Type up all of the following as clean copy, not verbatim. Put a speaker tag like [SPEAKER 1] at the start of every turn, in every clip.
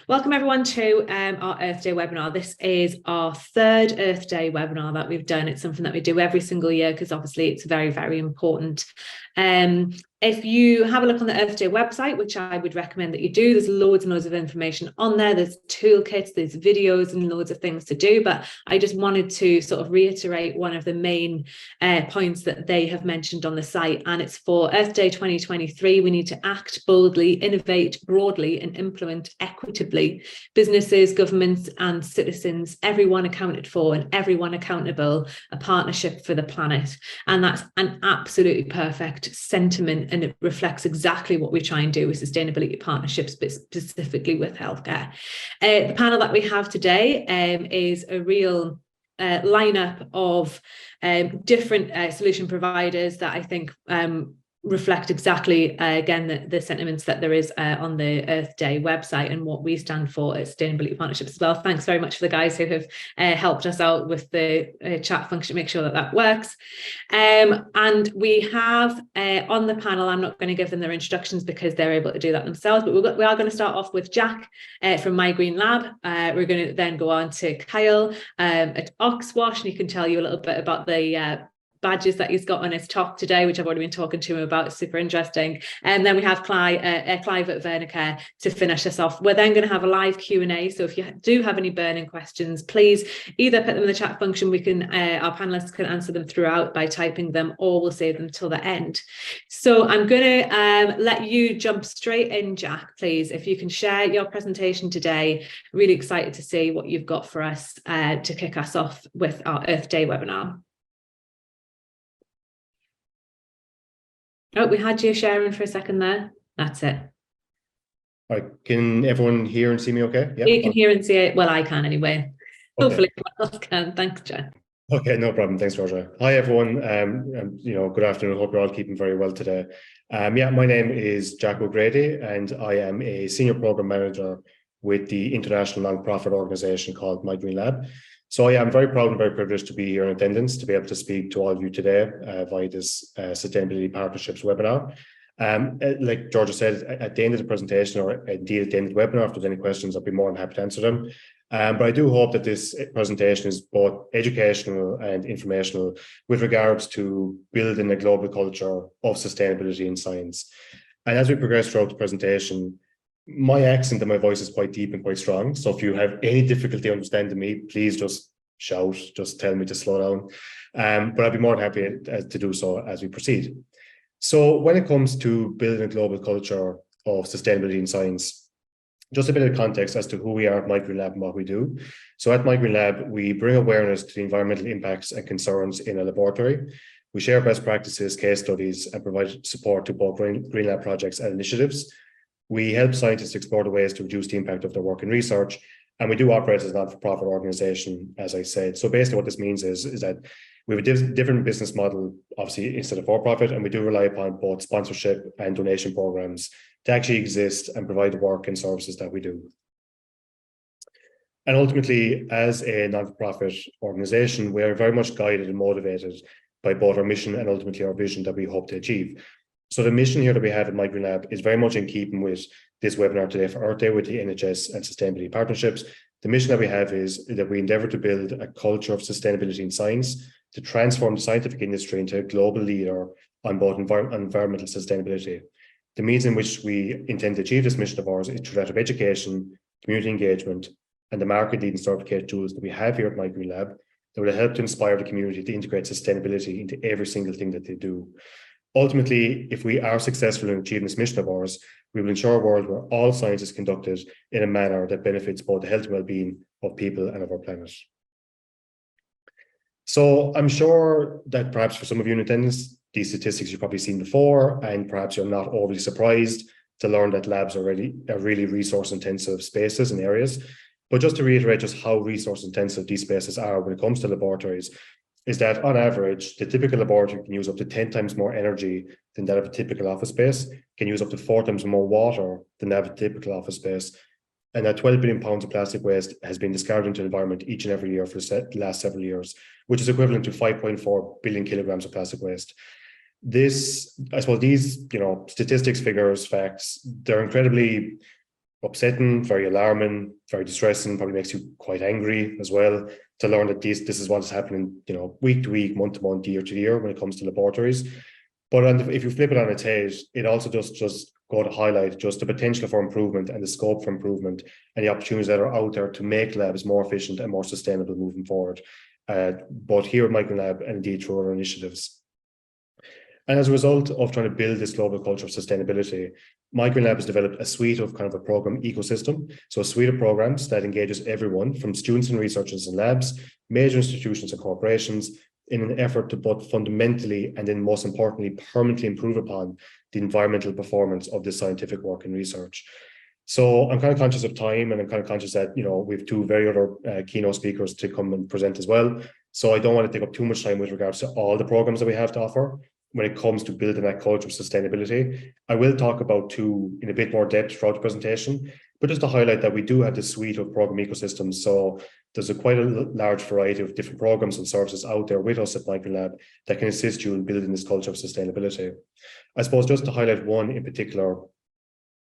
[SPEAKER 1] welcome everyone to our Earth Day webinar. This is our third Earth Day webinar that we've done. It's something that we do every single year because obviously it's very, very important. If you have a look on the Earth Day website, which I would recommend that you do, there's loads and loads of information on there. There's toolkits, there's videos and loads of things to do. But I just wanted to sort of reiterate one of the main points that they have mentioned on the site. And it's for Earth Day 2023. We need to act boldly, innovate broadly, and implement equitably. Businesses, governments, and citizens, everyone accounted for and everyone accountable, a partnership for the planet. And that's an absolutely perfect sentiment. And it reflects exactly what we try and do with sustainability partnerships, but specifically with healthcare. The panel that we have today is a real lineup of different solution providers that I think reflect exactly, again, the sentiments that there is on the Earth Day website and what we stand for at Sustainability Partnerships as well. Thanks very much for the guys who have helped us out with the chat function, make sure that that works. And we have on the panel, I'm not going to give them their introductions because they're able to do that themselves, but we are going to start off with Jack from My Green Lab. We're going to then go on to Kyle at Oxwash, and he can tell you a little bit about the badges that he's got on his top today, which I've already been talking to him about. It's super interesting. And then we have Clive at Vernacare to finish us off. We're then going to have a live Q&A. So if you do have any burning questions, please either put them in the chat function. We can, our panelists can answer them throughout by typing them, or we'll save them till the end. So I'm going to let you jump straight in, Jack, please. If you can share your presentation today. Really excited to see what you've got for us to kick us off with our Earth Day webinar. Oh, we had you sharing for a second there. That's it.
[SPEAKER 2] All right. Can everyone hear and see me okay?
[SPEAKER 1] Yeah. You can hear and see it. Well, I can anyway. Okay. Hopefully everyone else can. Thanks, Jack.
[SPEAKER 2] Okay, no problem. Thanks, Roger. Hi, everyone. Good afternoon. Hope you're all keeping very well today. My name is Jack O'Grady, and I am a senior program manager with the international nonprofit organization called My Green Lab. So I am very proud and very privileged to be here in attendance to be able to speak to all of you today via this Sustainability Partnerships webinar. Like Georgia said, at the end of the presentation, or indeed at the end of the webinar, if there's any questions, I'll be more than happy to answer them. But I do hope that this presentation is both educational and informational with regards to building a global culture of sustainability in science. And as we progress throughout the presentation, my accent and my voice is quite deep and quite strong. So if you have any difficulty understanding me, please just shout, just tell me to slow down. But I'd be more than happy to do so as we proceed. So when it comes to building a global culture of sustainability in science, just a bit of context as to who we are at My Green Lab and what we do. So at My Green Lab, we bring awareness to the environmental impacts and concerns in a laboratory. We share best practices, case studies, and provide support to both Green Lab projects and initiatives. We help scientists explore the ways to reduce the impact of their work in research, and we do operate as a not-for-profit organization, as I said. So basically what this means is that we have a different business model, obviously, instead of for-profit, and we do rely upon both sponsorship and donation programs to actually exist and provide the work and services that we do. And ultimately, as a non-for-profit organization, we are very much guided and motivated by both our mission and ultimately our vision that we hope to achieve. So the mission here that we have at My Green Lab is very much in keeping with this webinar today for Earth Day with the NHS and Sustainability Partnerships. The mission that we have is that we endeavour to build a culture of sustainability in science to transform the scientific industry into a global leader on both environmental sustainability. The means in which we intend to achieve this mission of ours is through that of education, community engagement, and the market-leading certificate tools that we have here at My Green Lab that will help to inspire the community to integrate sustainability into every single thing that they do. Ultimately, if we are successful in achieving this mission of ours, we will ensure a world where all science is conducted in a manner that benefits both the health and well-being of people and of our planet. So I'm sure that perhaps for some of you in attendance, these statistics you've probably seen before, and perhaps you're not overly surprised to learn that labs are really resource-intensive spaces and areas. But just to reiterate just how resource-intensive these spaces are when it comes to laboratories, is that on average, the typical laboratory can use up to 10 times more energy than that of a typical office space, can use up to 4 times more water than that of a typical office space, and that 12 billion pounds of plastic waste has been discarded into the environment each and every year for the last several years, which is equivalent to 5.4 billion kilograms of plastic waste. This, I suppose these, statistics, figures, facts, they're incredibly upsetting, very alarming, very distressing, probably makes you quite angry as well to learn that this is what is happening, week to week, month to month, year to year when it comes to laboratories. But if you flip it on its head, it also just go to highlight just the potential for improvement and the scope for improvement and the opportunities that are out there to make labs more efficient and more sustainable moving forward, both here at Microlab and indeed through other initiatives. And as a result of trying to build this global culture of sustainability, Microlab has developed a suite of kind of a program ecosystem. So a suite of programs that engages everyone from students and researchers in labs, major institutions and corporations in an effort to both fundamentally and then most importantly, permanently improve upon the environmental performance of this scientific work and research. So I'm kind of conscious of time, and I'm kind of conscious that, we have two very other keynote speakers to come and present as well. So I don't want to take up too much time with regards to all the programs that we have to offer when it comes to building that culture of sustainability. I will talk about two in a bit more depth throughout the presentation, but just to highlight that we do have this suite of program ecosystems. So there's quite a large variety of different programs and services out there with us at Microlab that can assist you in building this culture of sustainability. I suppose just to highlight one in particular,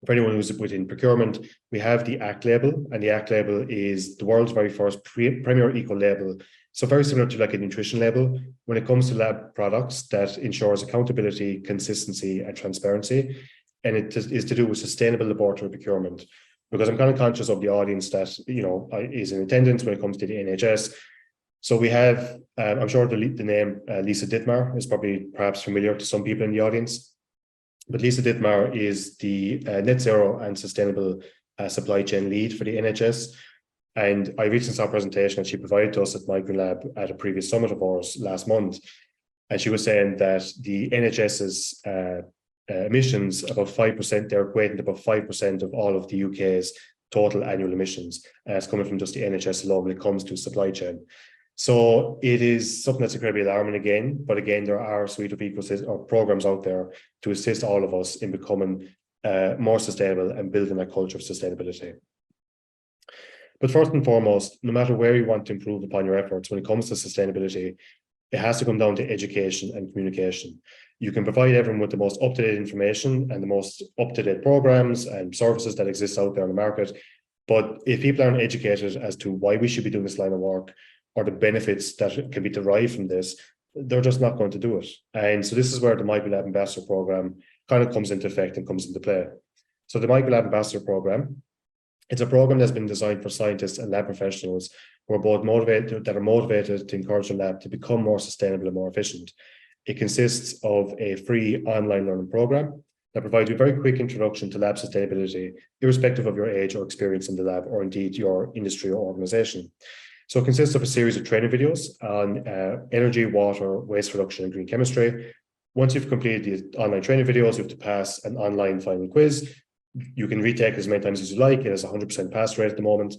[SPEAKER 2] for anyone who's within procurement, we have the ACT label, and the ACT label is the world's very first premier eco label. So very similar to like a nutrition label when it comes to lab products that ensures accountability, consistency, and transparency. And it is to do with sustainable laboratory procurement. Because I'm kind of conscious of the audience that, is in attendance when it comes to the NHS. So we have, I'm sure the name Lisa Dittmar is probably perhaps familiar to some people in the audience. But Lisa Dittmar is the net zero and sustainable supply chain lead for the NHS. And I recently saw a presentation that she provided to us at Microlab at a previous summit of ours last month. And she was saying that the NHS's emissions, about 5%, they're equating to about 5% of all of the UK's total annual emissions. It's coming from just the NHS alone when it comes to supply chain. So it is something that's incredibly alarming again, but again, there are a suite of ecosystems or programs out there to assist all of us in becoming more sustainable and building a culture of sustainability. But first and foremost, no matter where you want to improve upon your efforts when it comes to sustainability, it has to come down to education and communication. You can provide everyone with the most up-to-date information and the most up-to-date programs and services that exist out there on the market. But if people aren't educated as to why we should be doing this line of work or the benefits that can be derived from this, they're just not going to do it. And so this is where the Microlab Ambassador Program kind of comes into effect and comes into play. So the Microlab Ambassador Program, it's a program that's been designed for scientists and lab professionals who are both motivated to encourage the lab to become more sustainable and more efficient. It consists of a free online learning program that provides you a very quick introduction to lab sustainability, irrespective of your age or experience in the lab, or indeed your industry or organization. So it consists of a series of training videos on energy, water, waste reduction, and green chemistry. Once you've completed the online training videos, you have to pass an online final quiz. You can retake as many times as you like. It has a 100% pass rate at the moment.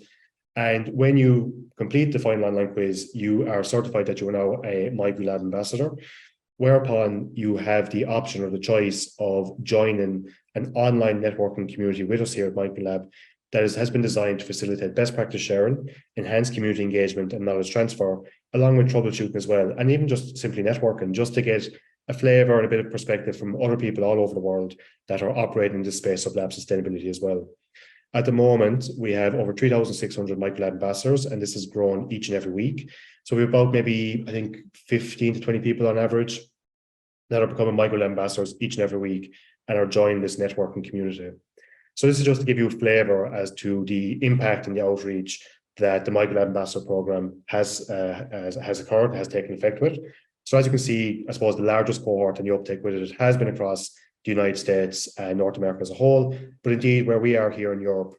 [SPEAKER 2] And when you complete the final online quiz, you are certified that you are now a Microlab ambassador, whereupon you have the option or the choice of joining an online networking community with us here at Microlab that has been designed to facilitate best practice sharing, enhance community engagement and knowledge transfer, along with troubleshooting as well, and even just simply networking, just to get a flavor and a bit of perspective from other people all over the world that are operating in the space of lab sustainability as well. At the moment, we have over 3,600 Microlab ambassadors, and this has grown each and every week. So we have about maybe, I think, 15 to 20 people on average that are becoming Microlab ambassadors each and every week and are joining this networking community. So this is just to give you a flavor as to the impact and the outreach that the Microlab Ambassador Program has occurred, has taken effect with. So as you can see, I suppose the largest cohort and the uptake with it has been across the United States and North America as a whole, but indeed where we are here in Europe,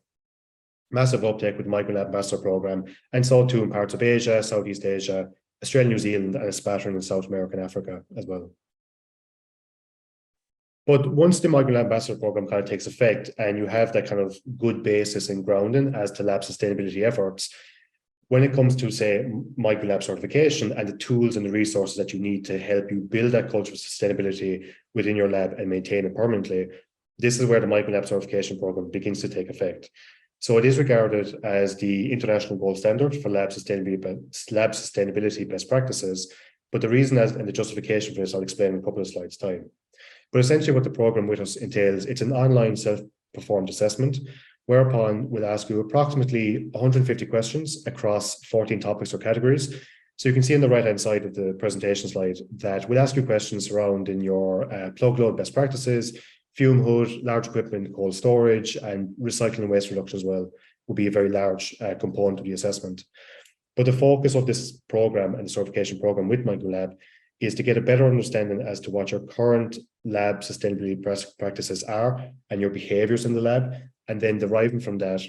[SPEAKER 2] massive uptake with the Microlab Ambassador Program, and so too in parts of Asia, Southeast Asia, Australia, New Zealand, and a spattering in South America and Africa as well. But once the Microlab Ambassador Program kind of takes effect and you have that kind of good basis and grounding as to lab sustainability efforts, when it comes to, say, Microlab certification and the tools and the resources that you need to help you build that culture of sustainability within your lab and maintain it permanently, this is where the Microlab certification program begins to take effect. So it is regarded as the international gold standard for lab sustainability best practices. But the reason and the justification for this, I'll explain in a couple of slides' time. But essentially what the program with us entails, it's an online self-performed assessment whereupon we'll ask you approximately 150 questions across 14 topics or categories. So you can see on the right-hand side of the presentation slide that we'll ask you questions surrounding your plug load best practices, fume hood, large equipment, cold storage, and recycling and waste reduction as well will be a very large component of the assessment. But the focus of this program and the certification program with Microlab is to get a better understanding as to what your current lab sustainability practices are and your behaviors in the lab. And then deriving from that,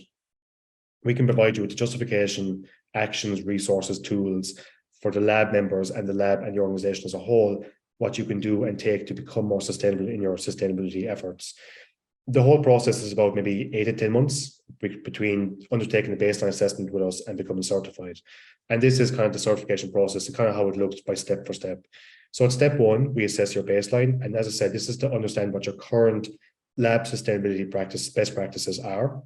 [SPEAKER 2] we can provide you with the justification, actions, resources, tools for the lab members and the lab and the organization as a whole, what you can do and take to become more sustainable in your sustainability efforts. The whole process is about maybe 8 to 10 months between undertaking the baseline assessment with us and becoming certified. And this is kind of the certification process and kind of how it looks by step for step. So at step 1, we assess your baseline. And as I said, this is to understand what your current lab sustainability best practices are.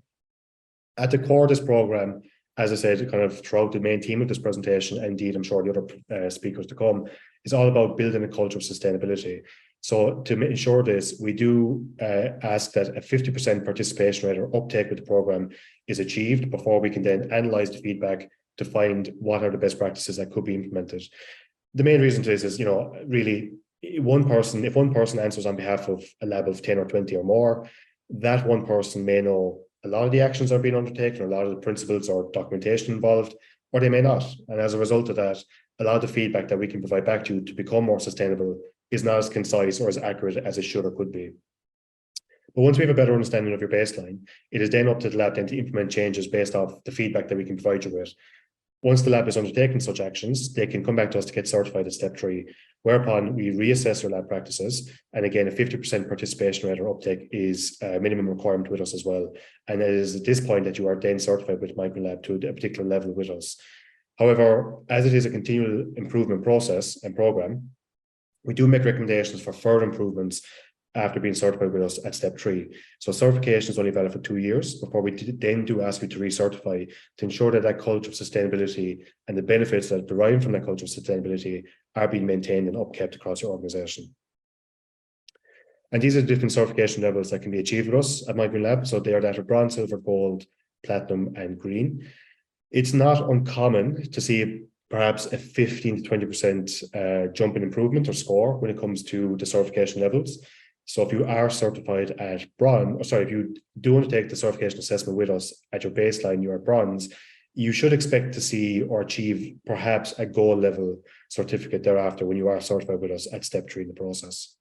[SPEAKER 2] At the core of this program, as I said, kind of throughout the main theme of this presentation, and indeed, I'm sure the other speakers to come, is all about building a culture of sustainability. So to ensure this, we do ask that a 50% participation rate or uptake with the program is achieved before we can then analyze the feedback to find what are the best practices that could be implemented. The main reason to this is, really if one person answers on behalf of a lab of 10 or 20 or more, that one person may know a lot of the actions are being undertaken, or a lot of the principles or documentation involved, or they may not. And as a result of that, a lot of the feedback that we can provide back to you to become more sustainable is not as concise or as accurate as it should or could be. But once we have a better understanding of your baseline, it is then up to the lab then to implement changes based off the feedback that we can provide you with. Once the lab is undertaking such actions, they can come back to us to get certified at step 3, whereupon we reassess your lab practices. And again, a 50% participation rate or uptake is a minimum requirement with us as well. And it is at this point that you are then certified with Microlab to a particular level with us. However, as it is a continual improvement process and program, we do make recommendations for further improvements after being certified with us at step 3. So certification is only valid for 2 years before we then do ask you to recertify to ensure that that culture of sustainability and the benefits that derive from that culture of sustainability are being maintained and upkept across your organization. And these are the different certification levels that can be achieved with us at Microlab. So they are that of bronze, silver, gold, platinum, and green. It's not uncommon to see perhaps a 15 to 20% jump in improvement or score when it comes to the certification levels. So if you are certified at bronze, if you do undertake the certification assessment with us at your baseline, you're at bronze, you should expect to see or achieve perhaps a gold level certificate thereafter when you are certified with us at step 3 in the process.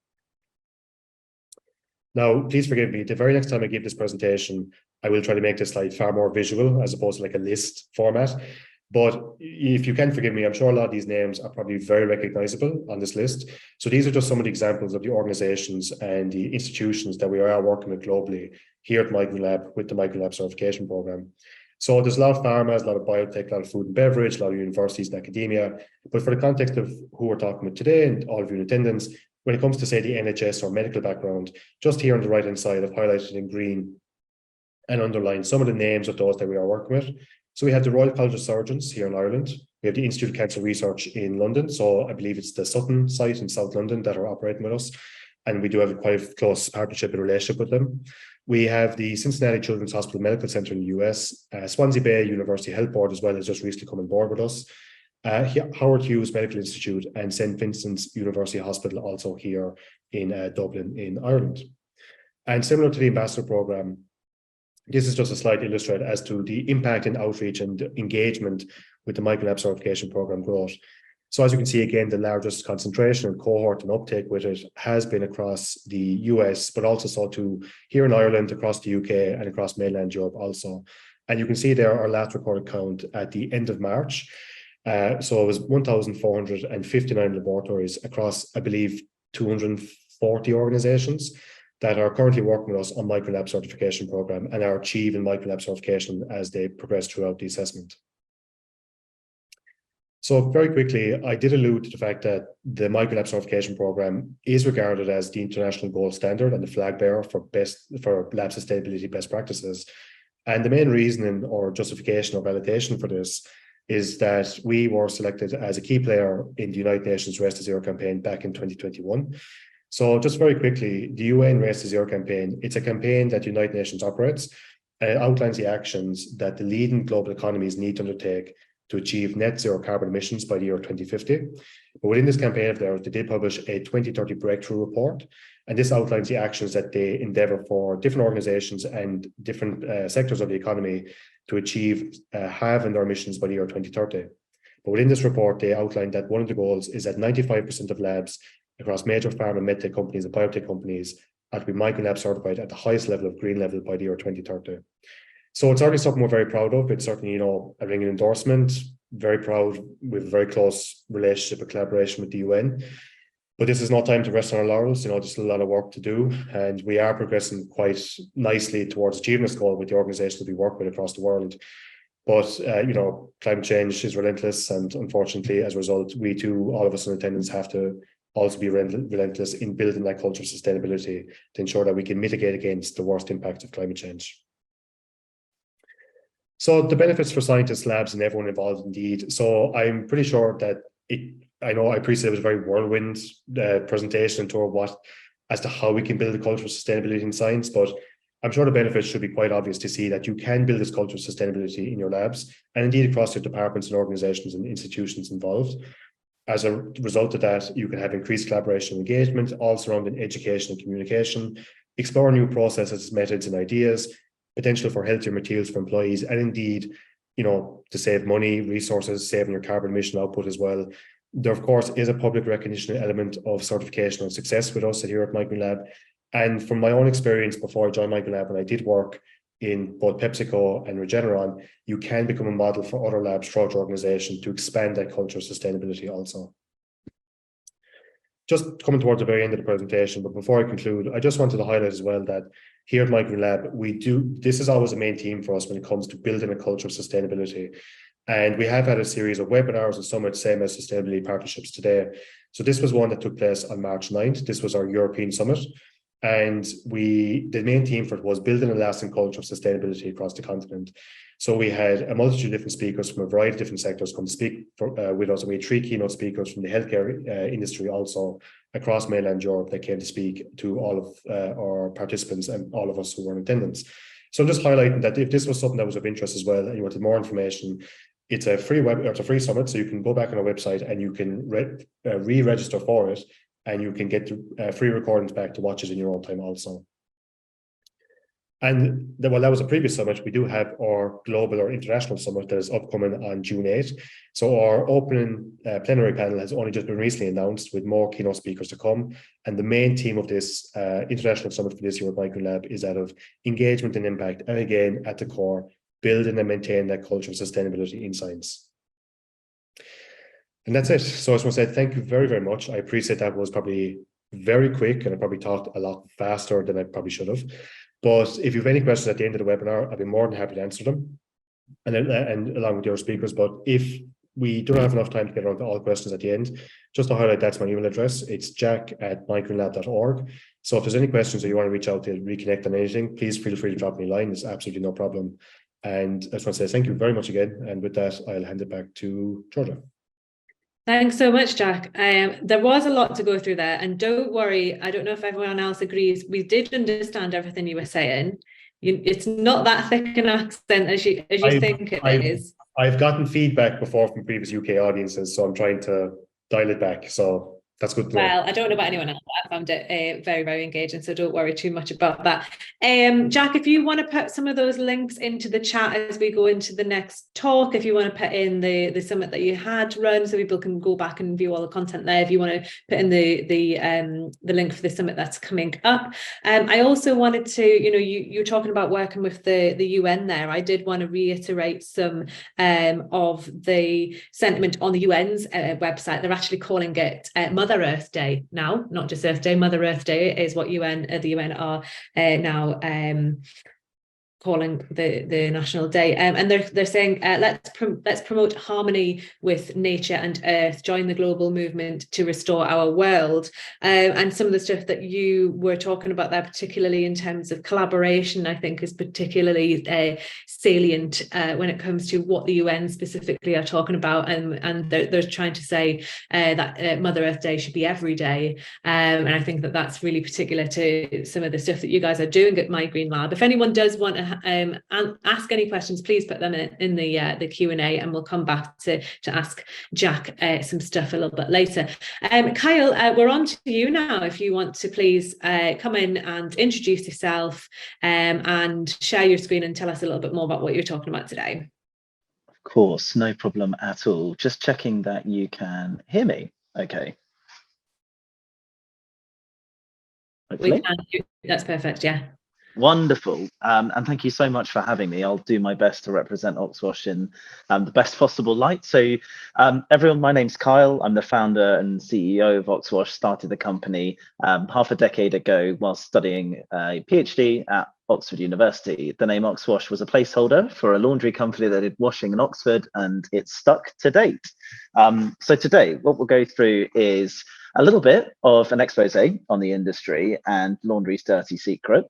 [SPEAKER 2] Now, please forgive me, the very next time I give this presentation, I will try to make this slide far more visual as opposed to like a list format. But if you can forgive me, I'm sure a lot of these names are probably very recognizable on this list. So these are just some of the examples of the organizations and the institutions that we are working with globally here at Microlab with the Microlab certification program. So there's a lot of pharma, a lot of biotech, a lot of food and beverage, a lot of universities and academia. But for the context of who we're talking with today and all of you in attendance, when it comes to, say, the NHS or medical background, just here on the right-hand side, I've highlighted in green and underlined some of the names of those that we are working with. So we have the Royal College of Surgeons here in Ireland. We have the Institute of Cancer Research in London. So I believe it's the Sutton site in South London that are operating with us. And we do have a quite close partnership and relationship with them. We have the Cincinnati Children's Hospital Medical Center in the US, Swansea Bay University Health Board as well has just recently come on board with us. Howard Hughes Medical Institute and St. Vincent's University Hospital also here in Dublin in Ireland. And similar to the Ambassador Programme, this is just a slide to illustrate as to the impact and outreach and engagement with the Microlab certification program growth. So as you can see, again, the largest concentration and cohort and uptake with it has been across the US, but also so too here in Ireland, across the UK and across mainland Europe also. And you can see there our last recorded count at the end of March. So it was 1,459 laboratories across, I believe, 240 organizations that are currently working with us on Microlab certification program and are achieving Microlab certification as they progress throughout the assessment. So very quickly, I did allude to the fact that the Microlab certification program is regarded as the international gold standard and the flag bearer for lab sustainability best practices. And the main reasoning or justification or validation for this is that we were selected as a key player in the United Nations Race to Zero campaign back in 2021. So just very quickly, the UN Race to Zero campaign, it's a campaign that the United Nations operates. and it outlines the actions that the leading global economies need to undertake to achieve net zero carbon emissions by the year 2050. But within this campaign of theirs, they did publish a 2030 breakthrough report, and this outlines the actions that they endeavour for different organisations and different sectors of the economy to achieve halving their emissions by the year 2030. But within this report, they outlined that one of the goals is that 95% of labs across major pharma and medtech companies and biotech companies are to be Microlab certified at the highest level of green level by the year 2030. So it's certainly something we're very proud of. It's certainly, a ringing endorsement. Very proud with a very close relationship and collaboration with the UN. But this is not time to rest on our laurels. There's a lot of work to do, and we are progressing quite nicely towards achieving this goal with the organisations that we work with across the world. But climate change is relentless, and unfortunately, as a result, we too, all of us in attendance, have to also be relentless in building that culture of sustainability to ensure that we can mitigate against the worst impacts of climate change. So the benefits for scientists, labs, and everyone involved, indeed. So I'm pretty sure that I appreciate it was a very whirlwind presentation tour as to how we can build a culture of sustainability in science, but I'm sure the benefits should be quite obvious to see that you can build this culture of sustainability in your labs and indeed across your departments and organizations and institutions involved. As a result of that, you can have increased collaboration and engagement, all surrounding education and communication, explore new processes, methods, and ideas, potential for healthier materials for employees, and indeed, to save money, resources, saving your carbon emission output as well. There, of course, is a public recognition element of certification and success with us here at Microlab. And from my own experience before I joined Microlab, when I did work in both PepsiCo and Regeneron, you can become a model for other labs throughout your organization to expand that culture of sustainability also. Just coming towards the very end of the presentation, but before I conclude, I just wanted to highlight as well that here at Microlab, this is always a main theme for us when it comes to building a culture of sustainability. And we have had a series of webinars and summits, same as sustainability partnerships today. So this was one that took place on March 9th. This was our European summit. And the main theme for it was building a lasting culture of sustainability across the continent. So we had a multitude of different speakers from a variety of different sectors come to speak with us. And we had 3 keynote speakers from the healthcare industry also across mainland Europe that came to speak to all of our participants and all of us who were in attendance. So I'm just highlighting that if this was something that was of interest as well and you wanted more information, it's a free summit, so you can go back on our website and you can re-register for it, and you can get free recordings back to watch it in your own time also. And that was a previous summit. We do have our global or international summit that is upcoming on June 8th. So our opening plenary panel has only just been recently announced with more keynote speakers to come. And the main theme of this international summit for this year at Microlab is that of engagement and impact. And again, at the core, building and maintain that culture of sustainability in science. And that's it. So I just want to say thank you very, very much. I appreciate that was probably very quick and I probably talked a lot faster than I probably should have. But if you have any questions at the end of the webinar, I'd be more than happy to answer them and along with your speakers. But if we don't have enough time to get around to all questions at the end, just to highlight, that's my email address. It's jack@microlab.org. So if there's any questions or you want to reach out to reconnect on anything, please feel free to drop me a line. It's absolutely no problem. And I just want to say thank you very much again. And with that, I'll hand it back to Georgia.
[SPEAKER 1] Thanks so much, Jack. There was a lot to go through there, and don't worry, I don't know if everyone else agrees, we did understand everything you were saying. It's not that thick an accent as you think it is.
[SPEAKER 2] I've gotten feedback before from previous UK audiences, so I'm trying to dial it back. So that's good.
[SPEAKER 1] Well, I don't know about anyone else, but I found it very, very engaging, so don't worry too much about that. Jack, if you want to put some of those links into the chat as we go into the next talk, if you want to put in the summit that you had run so people can go back and view all the content there, if you want to put in the link for the summit that's coming up. I also wanted to, you're talking about working with the UN there. I did want to reiterate some of the sentiment on the UN's website. They're actually calling it Mother Earth Day now, not just Earth Day. Mother Earth Day is what the UN are now calling the national day, and they're saying let's promote harmony with nature and earth, join the global movement to restore our world. And some of the stuff that you were talking about there, particularly in terms of collaboration, I think is particularly salient when it comes to what the UN specifically are talking about, and they're trying to say that Mother Earth Day should be every day, and I think that that's really particular to some of the stuff that you guys are doing at My Green Lab. If anyone does want to to ask any questions, please put them in the Q&A, and we'll come back to ask Jack some stuff a little bit later. Kyle, we're on to you now. If you want to please come in and introduce yourself and share your screen and tell us a little bit more about what you're talking about today.
[SPEAKER 3] Of course, no problem at all. Just checking that you can hear me. Okay. Hopefully.
[SPEAKER 1] We can. That's perfect, yeah.
[SPEAKER 3] Wonderful. And thank you so much for having me. I'll do my best to represent Oxwash in the best possible light. So everyone, my name's Kyle. I'm the founder and CEO of Oxwash. Started the company half a decade ago while studying a PhD at Oxford University. The name Oxwash was a placeholder for a laundry company that did washing in Oxford, and it's stuck to date. So today, what we'll go through is a little bit of an expose on the industry and laundry's dirty secret.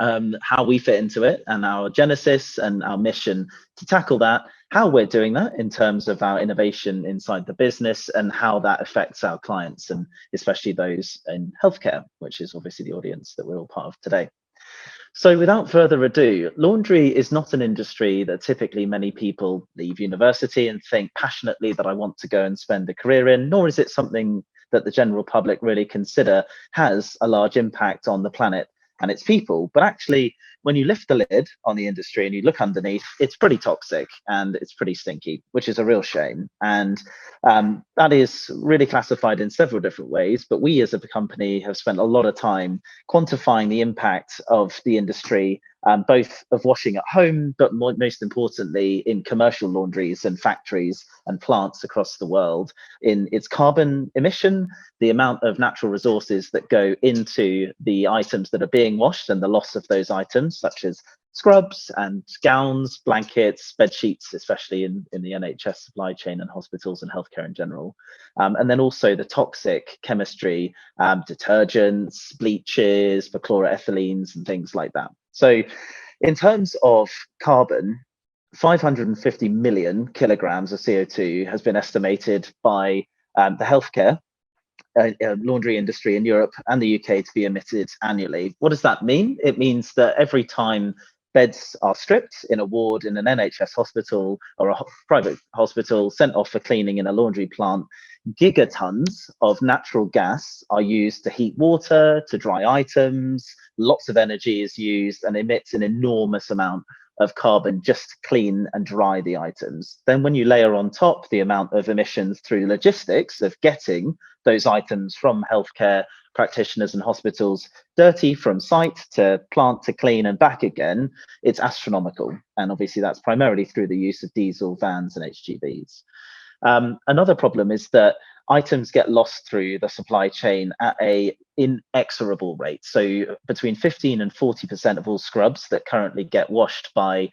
[SPEAKER 3] How we fit into it and our genesis and our mission to tackle that, how we're doing that in terms of our innovation inside the business, and how that affects our clients, and especially those in healthcare, which is obviously the audience that we're all part of today. So without further ado, laundry is not an industry that typically many people leave university and think passionately that I want to go and spend a career in, nor is it something that the general public really consider has a large impact on the planet and its people. But actually, when you lift the lid on the industry and you look underneath, it's pretty toxic and it's pretty stinky, which is a real shame. And that is really classified in several different ways. But we as a company have spent a lot of time quantifying the impact of the industry, both of washing at home, but most importantly in commercial laundries and factories and plants across the world, in its carbon emission, the amount of natural resources that go into the items that are being washed, and the loss of those items, such as scrubs and gowns, blankets, bed sheets, especially in the NHS supply chain and hospitals and healthcare in general. And then also the toxic chemistry, detergents, bleaches, perchloroethylenes, and things like that. So in terms of carbon, 550 million kilograms of CO2 has been estimated by the healthcare laundry industry in Europe and the UK to be emitted annually. What does that mean? It means that every time beds are stripped in a ward in an NHS hospital or a private hospital, sent off for cleaning in a laundry plant, gigatons of natural gas are used to heat water, to dry items. Lots of energy is used and emits an enormous amount of carbon just to clean and dry the items. Then when you layer on top the amount of emissions through logistics of getting those items from healthcare practitioners and hospitals dirty from site to plant to clean and back again, it's astronomical. And obviously that's primarily through the use of diesel vans and HGVs. Another problem is that items get lost through the supply chain at a inexorable rate. So between 15 and 40% of all scrubs that currently get washed by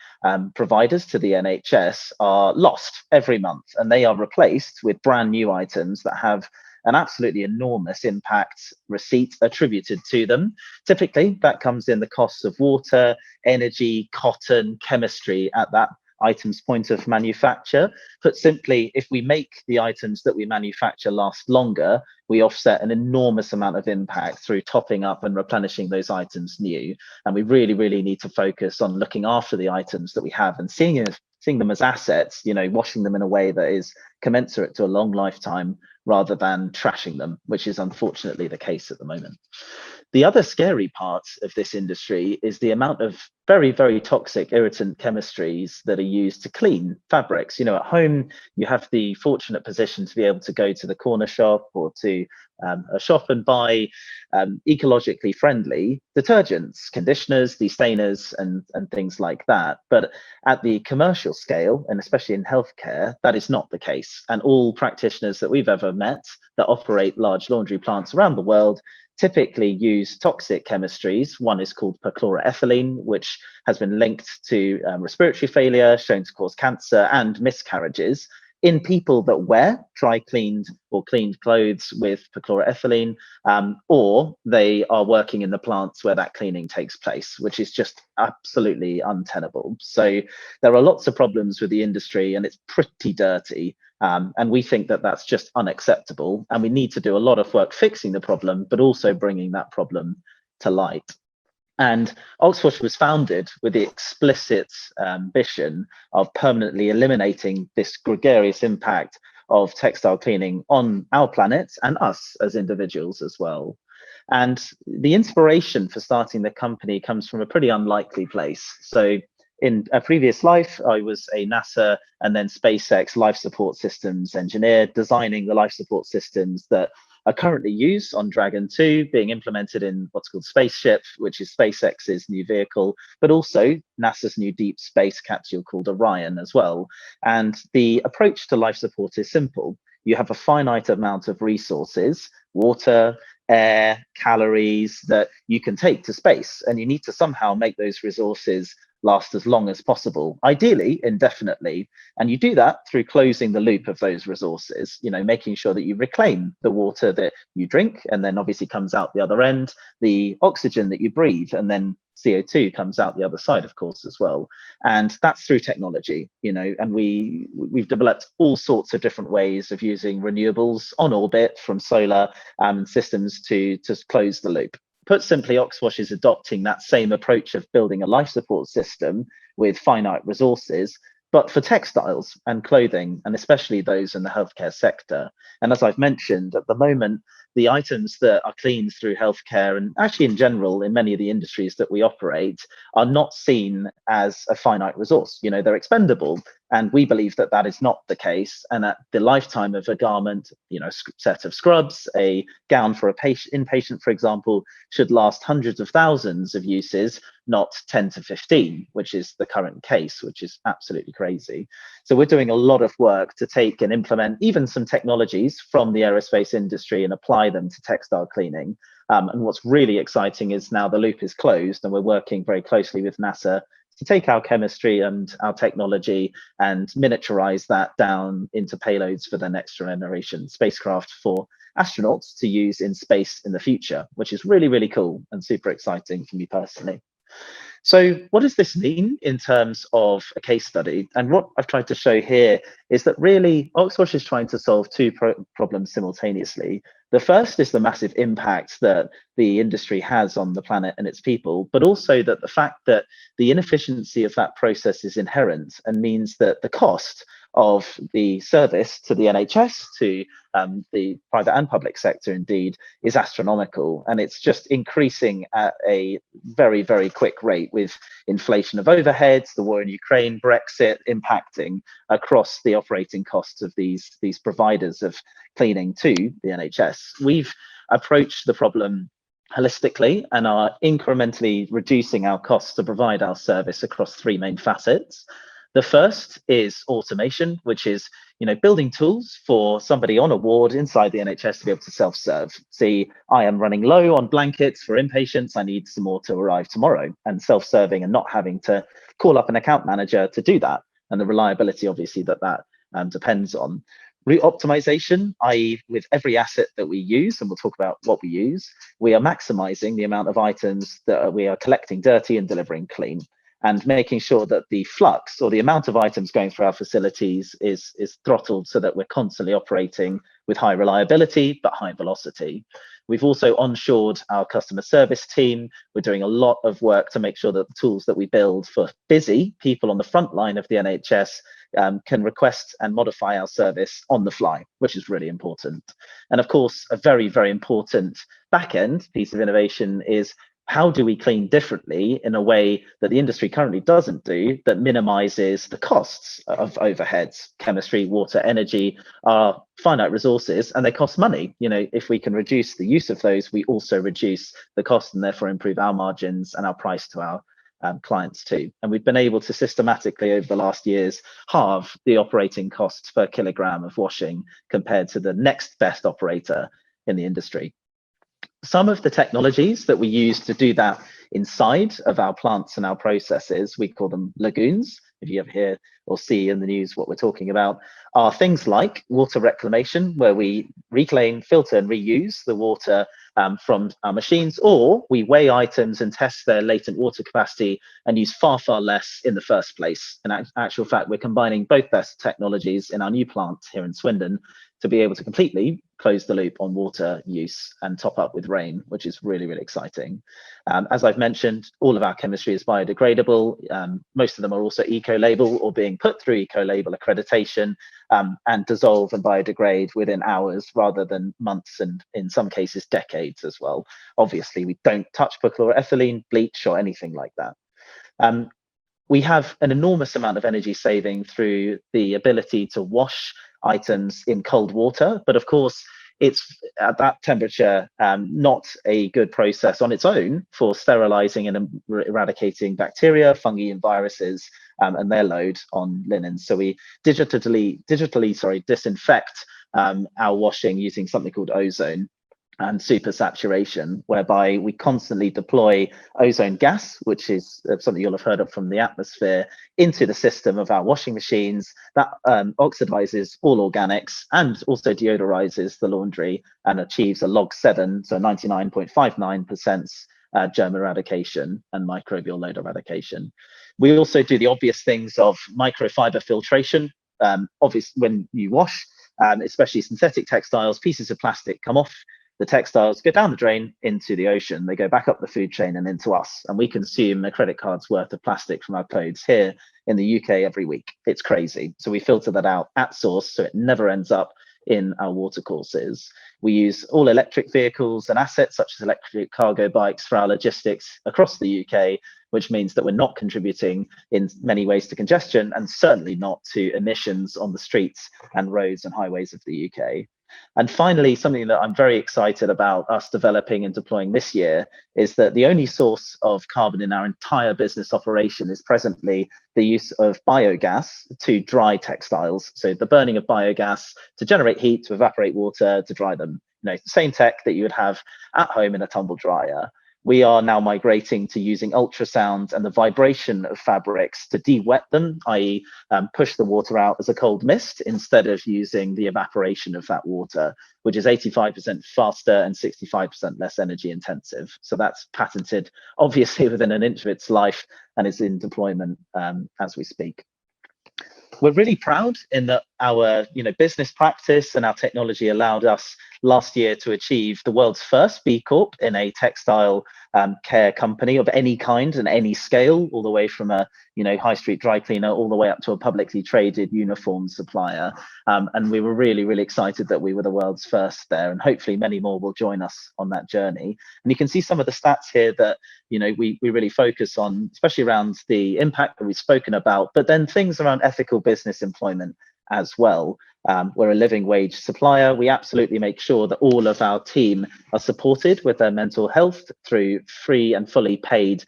[SPEAKER 3] providers to the NHS are lost every month, and they are replaced with brand new items that have an absolutely enormous impact receipt attributed to them. Typically, that comes in the costs of water, energy, cotton, chemistry at that item's point of manufacture. Put simply, if we make the items that we manufacture last longer, we offset an enormous amount of impact through topping up and replenishing those items new. And we really, really need to focus on looking after the items that we have and seeing them as assets, washing them in a way that is commensurate to a long lifetime rather than trashing them, which is unfortunately the case at the moment. The other scary part of this industry is the amount of very, very toxic irritant chemistries that are used to clean fabrics. At home, you have the fortunate position to be able to go to the corner shop or to a shop and buy ecologically friendly detergents, conditioners, destainers, and things like that. But at the commercial scale, and especially in healthcare, that is not the case. And all practitioners that we've ever met that operate large laundry plants around the world typically use toxic chemistries. One is called perchloroethylene, which has been linked to respiratory failure, shown to cause cancer and miscarriages in people that wear dry cleaned or cleaned clothes with perchloroethylene, or they are working in the plants where that cleaning takes place, which is just absolutely untenable. So there are lots of problems with the industry and it's pretty dirty. And we think that that's just unacceptable. And we need to do a lot of work fixing the problem, but also bringing that problem to light. And Oxwash was founded with the explicit ambition of permanently eliminating this gregarious impact of textile cleaning on our planet and us as individuals as well. And the inspiration for starting the company comes from a pretty unlikely place. So in a previous life, I was a NASA and then SpaceX life support systems engineer, designing the life support systems that are currently used on Dragon 2, being implemented in what's called Spaceship, which is SpaceX's new vehicle, but also NASA's new deep space capsule called Orion as well. And the approach to life support is simple. You have a finite amount of resources, water, air, calories that you can take to space, and you need to somehow make those resources last as long as possible, ideally indefinitely. And you do that through closing the loop of those resources, making sure that you reclaim the water that you drink, and then obviously comes out the other end, the oxygen that you breathe, and then CO2 comes out the other side, of course, as well. And that's through technology, and we've developed all sorts of different ways of using renewables on orbit, from solar systems to close the loop. Put simply, Oxwash is adopting that same approach of building a life support system with finite resources, but for textiles and clothing, and especially those in the healthcare sector. And as I've mentioned, at the moment, the items that are cleaned through healthcare, and actually in general in many of the industries that we operate, are not seen as a finite resource. They're expendable. And we believe that that is not the case. And at the lifetime of a garment, a set of scrubs, a gown for a inpatient, for example, should last hundreds of thousands of uses, not 10 to 15, which is the current case, which is absolutely crazy. So we're doing a lot of work to take and implement even some technologies from the aerospace industry and apply them to textile cleaning. And what's really exciting is now the loop is closed, and we're working very closely with NASA to take our chemistry and our technology and miniaturize that down into payloads for the next generation spacecraft for astronauts to use in space in the future, which is really, really cool and super exciting for me personally. So what does this mean in terms of a case study? And what I've tried to show here is that really Oxwash is trying to solve two problems simultaneously. The first is the massive impact that the industry has on the planet and its people, but also that the fact that the inefficiency of that process is inherent and means that the cost of the service to the NHS, to the private and public sector indeed, is astronomical. And it's just increasing at a very, very quick rate, with inflation of overheads, the war in Ukraine, Brexit impacting across the operating costs of these providers of cleaning to the NHS. We've approached the problem holistically and are incrementally reducing our costs to provide our service across three main facets. The first is automation, which is building tools for somebody on a ward inside the NHS to be able to self-serve. See, I am running low on blankets for inpatients. I need some more to arrive tomorrow, and self-serving and not having to call up an account manager to do that, and the reliability, obviously, that depends on. Route optimization, i.e. with every asset that we use, and we'll talk about what we use, we are maximizing the amount of items that we are collecting dirty and delivering clean, and making sure that the flux or the amount of items going through our facilities is throttled so that we're constantly operating with high reliability but high velocity. We've also onshored our customer service team. We're doing a lot of work to make sure that the tools that we build for busy people on the front line of the NHS can request and modify our service on the fly, which is really important. And of course, a very, very important back-end piece of innovation is how do we clean differently in a way that the industry currently doesn't do, that minimizes the costs of overheads? Chemistry, water, energy are finite resources, and they cost money. If we can reduce the use of those, we also reduce the cost and therefore improve our margins and our price to our clients too. And we've been able to systematically over the last years halve the operating costs per kilogram of washing compared to the next best operator in the industry. Some of the technologies that we use to do that inside of our plants and our processes, we call them lagoons. If you ever hear or see in the news what we're talking about, are things like water reclamation, where we reclaim, filter, and reuse the water from our machines, or we weigh items and test their latent water capacity and use far, far less in the first place. In actual fact, we're combining both best technologies in our new plant here in Swindon to be able to completely close the loop on water use and top up with rain, which is really, really exciting. As I've mentioned, all of our chemistry is biodegradable. Most of them are also eco-label or being put through eco-label accreditation, and dissolve and biodegrade within hours rather than months, and in some cases decades as well. Obviously, we don't touch perchloroethylene, bleach, or anything like that. We have an enormous amount of energy saving through the ability to wash items in cold water, but of course, it's at that temperature not a good process on its own for sterilizing and eradicating bacteria, fungi, and viruses, and their load on linen. So we digitally disinfect our washing using something called ozone and supersaturation, whereby we constantly deploy ozone gas, which is something you'll have heard of from the atmosphere, into the system of our washing machines. That oxidizes all organics and also deodorizes the laundry and achieves a log 7, so 99.59% germ eradication and microbial load eradication. We also do the obvious things of microfiber filtration. Obviously, when you wash, especially synthetic textiles, pieces of plastic come off. The textiles go down the drain into the ocean. They go back up the food chain and into us. And we consume a credit card's worth of plastic from our clothes here in the UK every week. It's crazy. So we filter that out at source so it never ends up in our watercourses. We use all electric vehicles and assets such as electric cargo bikes for our logistics across the UK, which means that we're not contributing in many ways to congestion and certainly not to emissions on the streets and roads and highways of the UK. And finally, something that I'm very excited about us developing and deploying this year is that the only source of carbon in our entire business operation is presently the use of biogas to dry textiles. So the burning of biogas to generate heat, to evaporate water, to dry them. You know, the same tech that you would have at home in a tumble dryer. We are now migrating to using ultrasound and the vibration of fabrics to de-wet them, i.e. Push the water out as a cold mist instead of using the evaporation of that water, which is 85% faster and 65% less energy intensive. So that's patented, obviously within an inch of its life, and is in deployment as we speak. We're really proud in that our business practice and our technology allowed us last year to achieve the world's first B Corp in a textile care company of any kind and any scale, all the way from a high street dry cleaner all the way up to a publicly traded uniform supplier. And we were really, really excited that we were the world's first there, and hopefully many more will join us on that journey. And you can see some of the stats here that we really focus on, especially around the impact that we've spoken about, but then things around ethical business employment as well. We're a living wage supplier. We absolutely make sure that all of our team are supported with their mental health through free and fully paid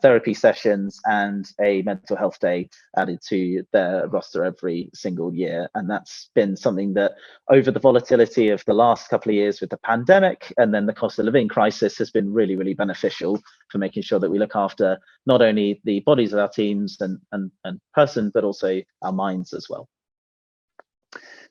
[SPEAKER 3] therapy sessions and a mental health day added to their roster every single year. And that's been something that over the volatility of the last couple of years with the pandemic and then the cost of living crisis has been really, really beneficial for making sure that we look after not only the bodies of our teams and person, but also our minds as well.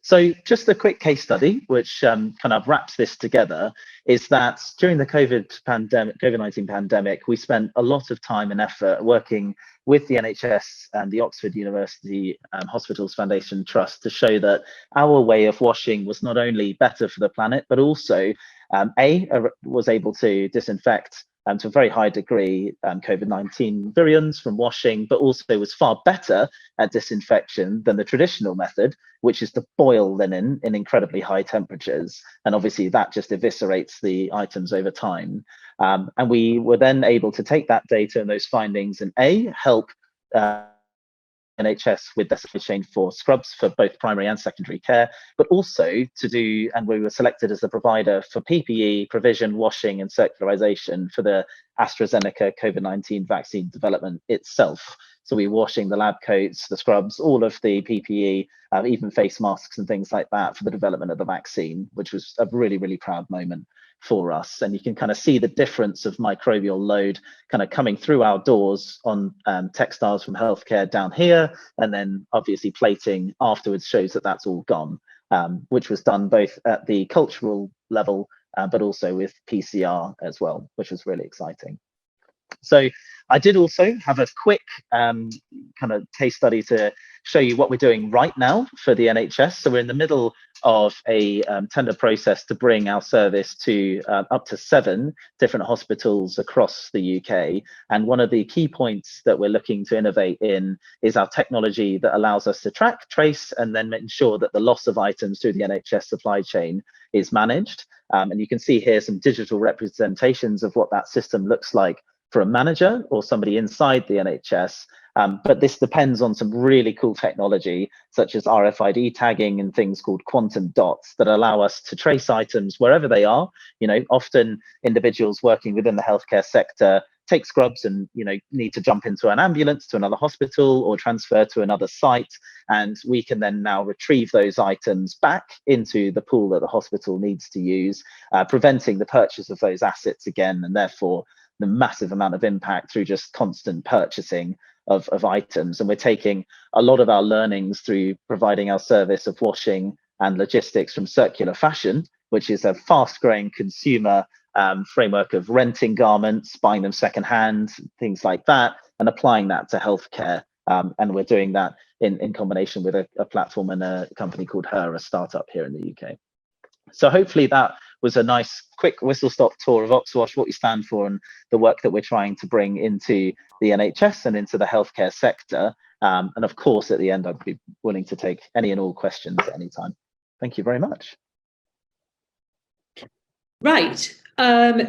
[SPEAKER 3] So just a quick case study, which kind of wraps this together, is that during the COVID-19 pandemic, we spent a lot of time and effort working with the NHS and the Oxford University Hospitals Foundation Trust to show that our way of washing was not only better for the planet, but also was able to disinfect to a very high degree COVID-19 virions from washing, but also was far better at disinfection than the traditional method, which is to boil linen in incredibly high temperatures. And obviously that just eviscerates the items over time. And we were then able to take that data and those findings and help NHS with their supply chain for scrubs for both primary and secondary care, but also and we were selected as the provider for PPE provision, washing and circularization for the AstraZeneca COVID-19 vaccine development itself. So we're washing the lab coats, the scrubs, all of the PPE, even face masks and things like that for the development of the vaccine, which was a really, really proud moment for us. And you can kind of see the difference of microbial load kind of coming through our doors on textiles from healthcare down here, and then obviously plating afterwards shows that that's all gone, which was done both at the cultural level but also with PCR as well, which was really exciting. So I did also have a quick kind of case study to show you what we're doing right now for the NHS. So we're in the middle of a tender process to bring our service to up to 7 different hospitals across the UK. And one of the key points that we're looking to innovate in is our technology that allows us to track, trace, and then ensure that the loss of items through the NHS supply chain is managed. And you can see here some digital representations of what that system looks like for a manager or somebody inside the NHS. But this depends on some really cool technology, such as RFID tagging and things called quantum dots that allow us to trace items wherever they are. You know, often individuals working within the healthcare sector take scrubs and, you know, need to jump into an ambulance to another hospital or transfer to another site. And we can then now retrieve those items back into the pool that the hospital needs to use, preventing the purchase of those assets again, and therefore the massive amount of impact through just constant purchasing of items. And we're taking a lot of our learnings through providing our service of washing and logistics from Circular Fashion, which is a fast growing consumer framework of renting garments, buying them secondhand, things like that, and applying that to healthcare. And we're doing that in combination with a platform and a company called Her, a startup here in the UK. So hopefully that was a nice quick whistle-stop tour of Oxwash, what we stand for, and the work that we're trying to bring into the NHS and into the healthcare sector. And of course, at the end, I'd be willing to take any and all questions at any time. Thank you very much.
[SPEAKER 1] Right.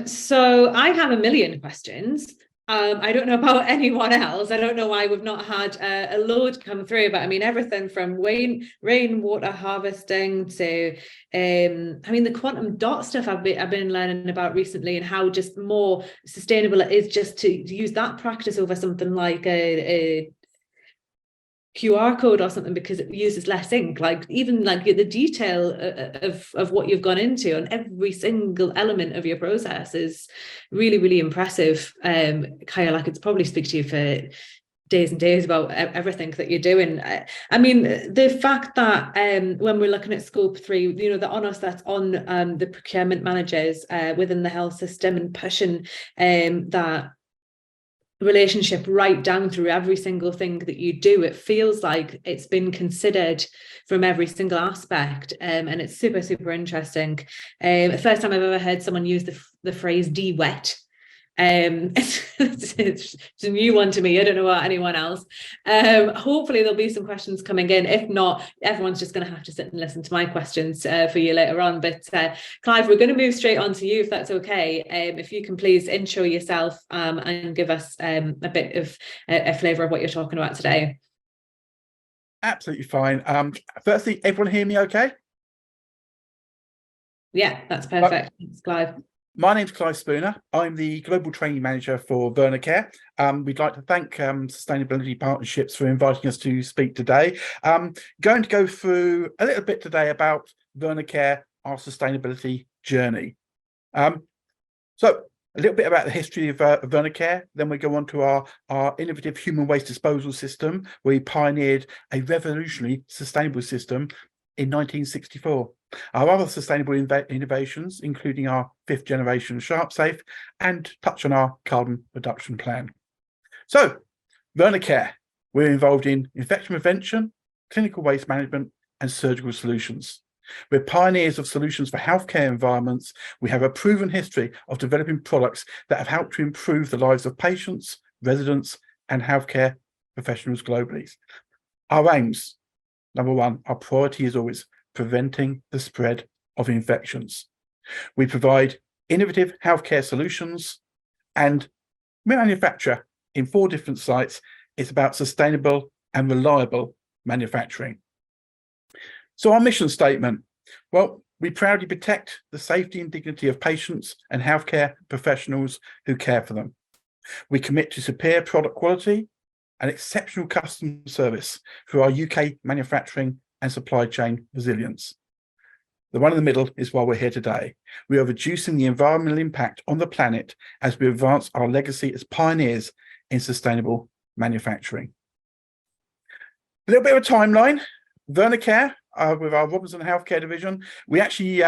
[SPEAKER 1] So I have a million questions. I don't know about anyone else. I don't know why we've not had a load come through, but I mean, everything from rainwater harvesting to, I mean, the quantum dot stuff I've been learning about recently, and how just more sustainable it is just to use that practice over something like a QR code or something, because it uses less ink. Like even like the detail of what you've gone into on every single element of your process is really, really impressive. Kyle, I could probably speak to you for days and days about everything that you're doing. I mean, the fact that when we're looking at scope 3, you know, the onus that's on the procurement managers within the health system, and pushing that relationship right down through every single thing that you do, it feels like it's been considered from every single aspect, and it's super, super interesting. The first time I've ever heard someone use the phrase de-wet. It's a new one to me. I don't know about anyone else. Hopefully there'll be some questions coming in. If not, everyone's just going to have to sit and listen to my questions for you later on. But Clive, we're going to move straight on to you, if that's okay. If you can please intro yourself and give us a bit of a flavour of what you're talking about today.
[SPEAKER 4] Absolutely fine. Firstly, everyone hear me okay?
[SPEAKER 1] Yeah, that's perfect. Thanks, Clive.
[SPEAKER 4] My name's Clive Spooner. I'm the Global Training Manager for VernaCare. We'd like to thank Sustainability Partnerships for inviting us to speak today. Going to go through a little bit today about VernaCare, our sustainability journey. So a little bit about the history of VernaCare, then we go on to our innovative human waste disposal system. We pioneered a revolutionary sustainable system in 1964. Our other sustainable innovations, including our 5th generation SharpSafe, and touch on our carbon reduction plan. So, VernaCare, we're involved in infection prevention, clinical waste management, and surgical solutions. We're pioneers of solutions for healthcare environments. We have a proven history of developing products that have helped to improve the lives of patients, residents, and healthcare professionals globally. Our aims, number one, our priority is always preventing the spread of infections. We provide innovative healthcare solutions, and we manufacture in 4 different sites. It's about sustainable and reliable manufacturing. So our mission statement, well, we proudly protect the safety and dignity of patients and healthcare professionals who care for them. We commit to superior product quality and exceptional customer service through our UK manufacturing and supply chain resilience. The one in the middle is why we're here today. We are reducing the environmental impact on the planet as we advance our legacy as pioneers in sustainable manufacturing. A little bit of a timeline. VernaCare, with our Robinson Healthcare division, we actually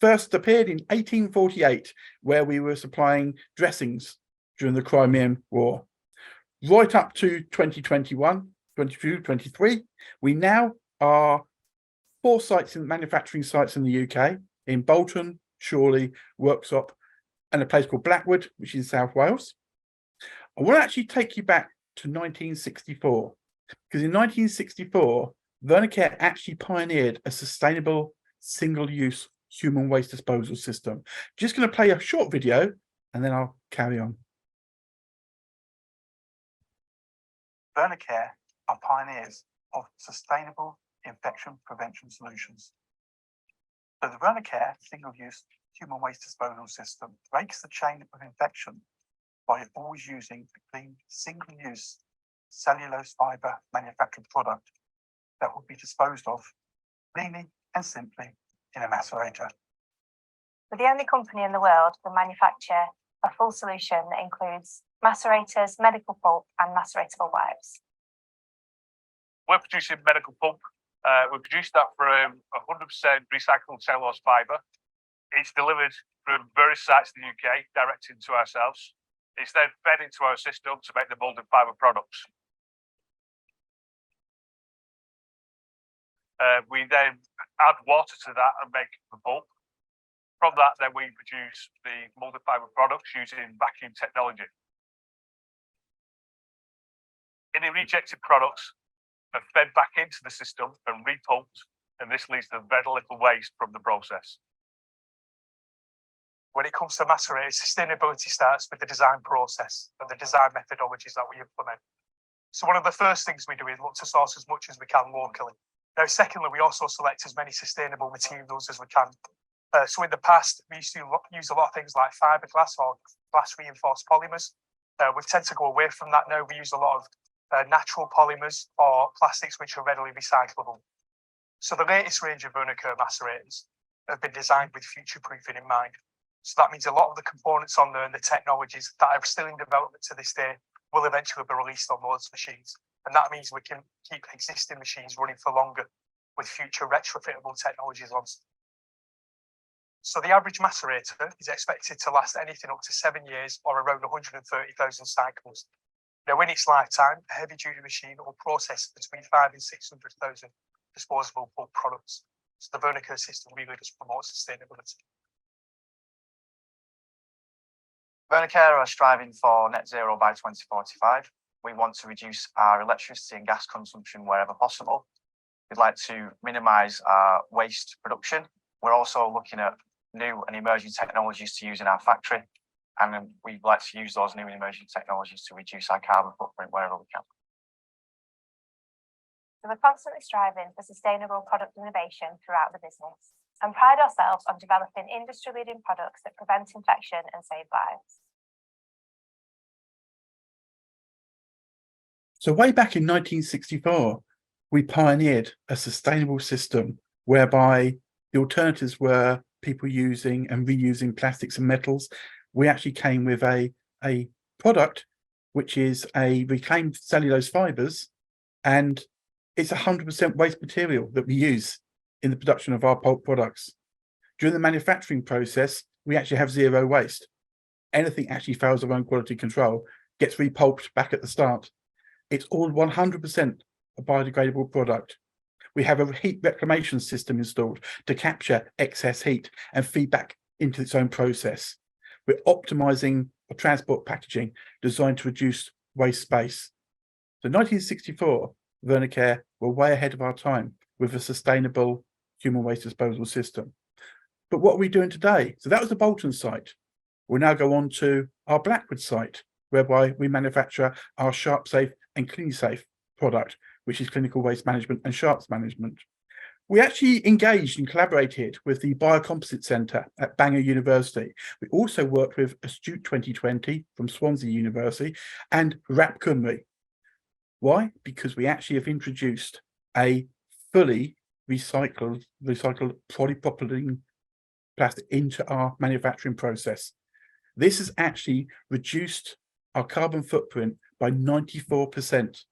[SPEAKER 4] first appeared in 1848, where we were supplying dressings during the Crimean War. Right up to 2021, 22, 23. We now are 4 sites in manufacturing sites in the UK, in Bolton, Chorley, Worksop, and a place called Blackwood, which is in South Wales. I want to actually take you back to 1964, because in 1964, Vernacare actually pioneered a sustainable single-use human waste disposal system. Just going to play a short video and then I'll carry on.
[SPEAKER 5] Vernacare are pioneers of sustainable infection prevention solutions. So the Vernacare single-use human waste disposal system breaks the chain of infection by always using a clean, single-use cellulose fibre manufactured product that will be disposed of cleanly and simply in a macerator.
[SPEAKER 6] We're the only company in the world to manufacture a full solution that includes macerators, medical pulp, and maceratable wipes.
[SPEAKER 7] We're producing medical pulp. We produce that from 100% recycled cellulose fibre. It's delivered from various sites in the UK, direct into ourselves. It's then fed into our system to make the moulded fibre products. We then add water to that and make the pulp. From that, then we produce the moulded fibre products using vacuum technology. Any rejected products are fed back into the system and repulped, and this leads to very little waste from the process.
[SPEAKER 5] When it comes to macerators, sustainability starts with the design process and the design methodologies that we implement. So one of the first things we do is look to source as much as we can locally. Now, secondly, we also select as many sustainable materials as we can. So in the past, we used to use a lot of things like fiberglass or glass reinforced polymers. We tend to go away from that now. We use a lot of natural polymers or plastics which are readily recyclable. So the latest range of Vernacare macerators have been designed with future-proofing in mind. So that means a lot of the components on there and the technologies that are still in development to this day will eventually be released on those machines. And that means we can keep existing machines running for longer with future retrofittable technologies on. So the average macerator is expected to last anything up to 7 years or around 130,000 cycles. Now, in its lifetime, a heavy-duty machine will process between 500,000 and 600,000 disposable bulk products. So the Vernacare system really does promote sustainability.
[SPEAKER 8] Vernacare are striving for net zero by 2045. We want to reduce our electricity and gas consumption wherever possible. We'd like to minimise our waste production. We're also looking at new and emerging technologies to use in our factory, and we'd like to use those new and emerging technologies to reduce our carbon footprint wherever we can.
[SPEAKER 6] So we're constantly striving for sustainable product innovation throughout the business and pride ourselves on developing industry-leading products that prevent infection and save lives.
[SPEAKER 4] So way back in 1964, we pioneered a sustainable system whereby the alternatives were people using and reusing plastics and metals. We actually came with a product which is a reclaimed cellulose fibres, and it's 100% waste material that we use in the production of our pulp products. During the manufacturing process, we actually have zero waste. Anything actually fails our own quality control gets repulped back at the start. It's all 100% a biodegradable product. We have a heat reclamation system installed to capture excess heat and feed back into its own process. We're optimizing the transport packaging designed to reduce waste space. So 1964, Vernacare were way ahead of our time with a sustainable human waste disposal system. But what are we doing today? So that was the Bolton site. We'll now go on to our Blackwood site, whereby we manufacture our SharpSafe and CleanSafe product, which is clinical waste management and sharps management. We actually engaged and collaborated with the Biocomposite Centre at Bangor University. We also worked with Astute 2020 from Swansea University and RAP Cymru. Why? Because we actually have introduced a fully recycled polypropylene plastic into our manufacturing process. This has actually reduced our carbon footprint by 94%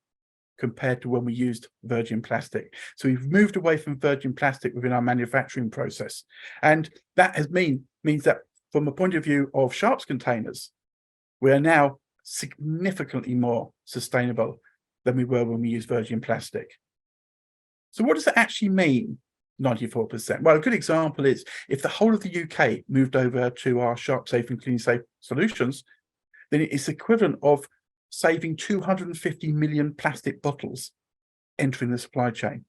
[SPEAKER 4] compared to when we used virgin plastic. So we've moved away from virgin plastic within our manufacturing process. And that means that from a point of view of sharps containers, we are now significantly more sustainable than we were when we used virgin plastic. So what does that actually mean, 94%? Well, a good example is if the whole of the UK moved over to our Sharp Safe and Clean Safe solutions, then it's equivalent of saving 250 million plastic bottles entering the supply chain,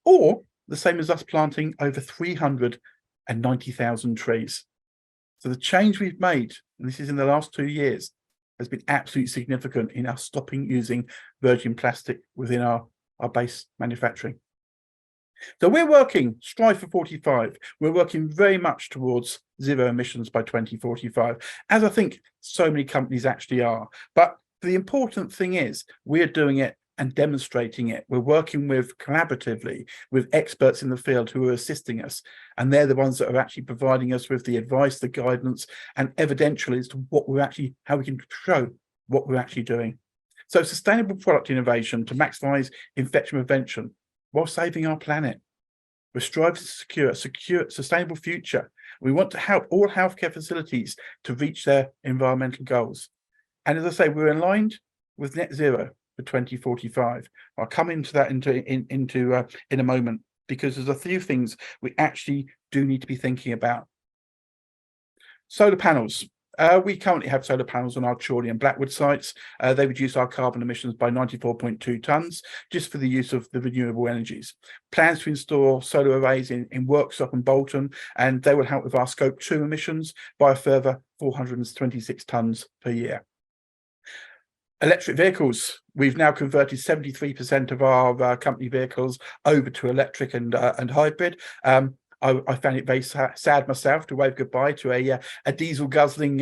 [SPEAKER 4] or the same as us planting over 390,000 trees. So the change we've made, and this is in the last 2 years, has been absolutely significant in us stopping using virgin plastic within our base manufacturing. So we're working, Strive for 45, we're working very much towards zero emissions by 2045, as I think so many companies actually are. But the important thing is we're doing it and demonstrating it. We're working with collaboratively with experts in the field who are assisting us, and they're the ones that are actually providing us with the advice, the guidance, and evidential as to what we're actually, how we can show what we're actually doing. So sustainable product innovation to maximize infection prevention while saving our planet. We're striving to secure a secure, sustainable future. We want to help all healthcare facilities to reach their environmental goals. And as I say, we're aligned with net zero for 2045. I'll come into that in a moment, because there's a few things we actually do need to be thinking about. Solar panels. We currently have solar panels on our Chorley and Blackwood sites. They reduce our carbon emissions by 94.2 tonnes just for the use of the renewable energies. Plans to install solar arrays in Worksop and Bolton, and they will help with our Scope 2 emissions by a further 426 tonnes per year. Electric vehicles. We've now converted 73% of our company vehicles over to electric and hybrid. I found it very sad myself to wave goodbye to a diesel guzzling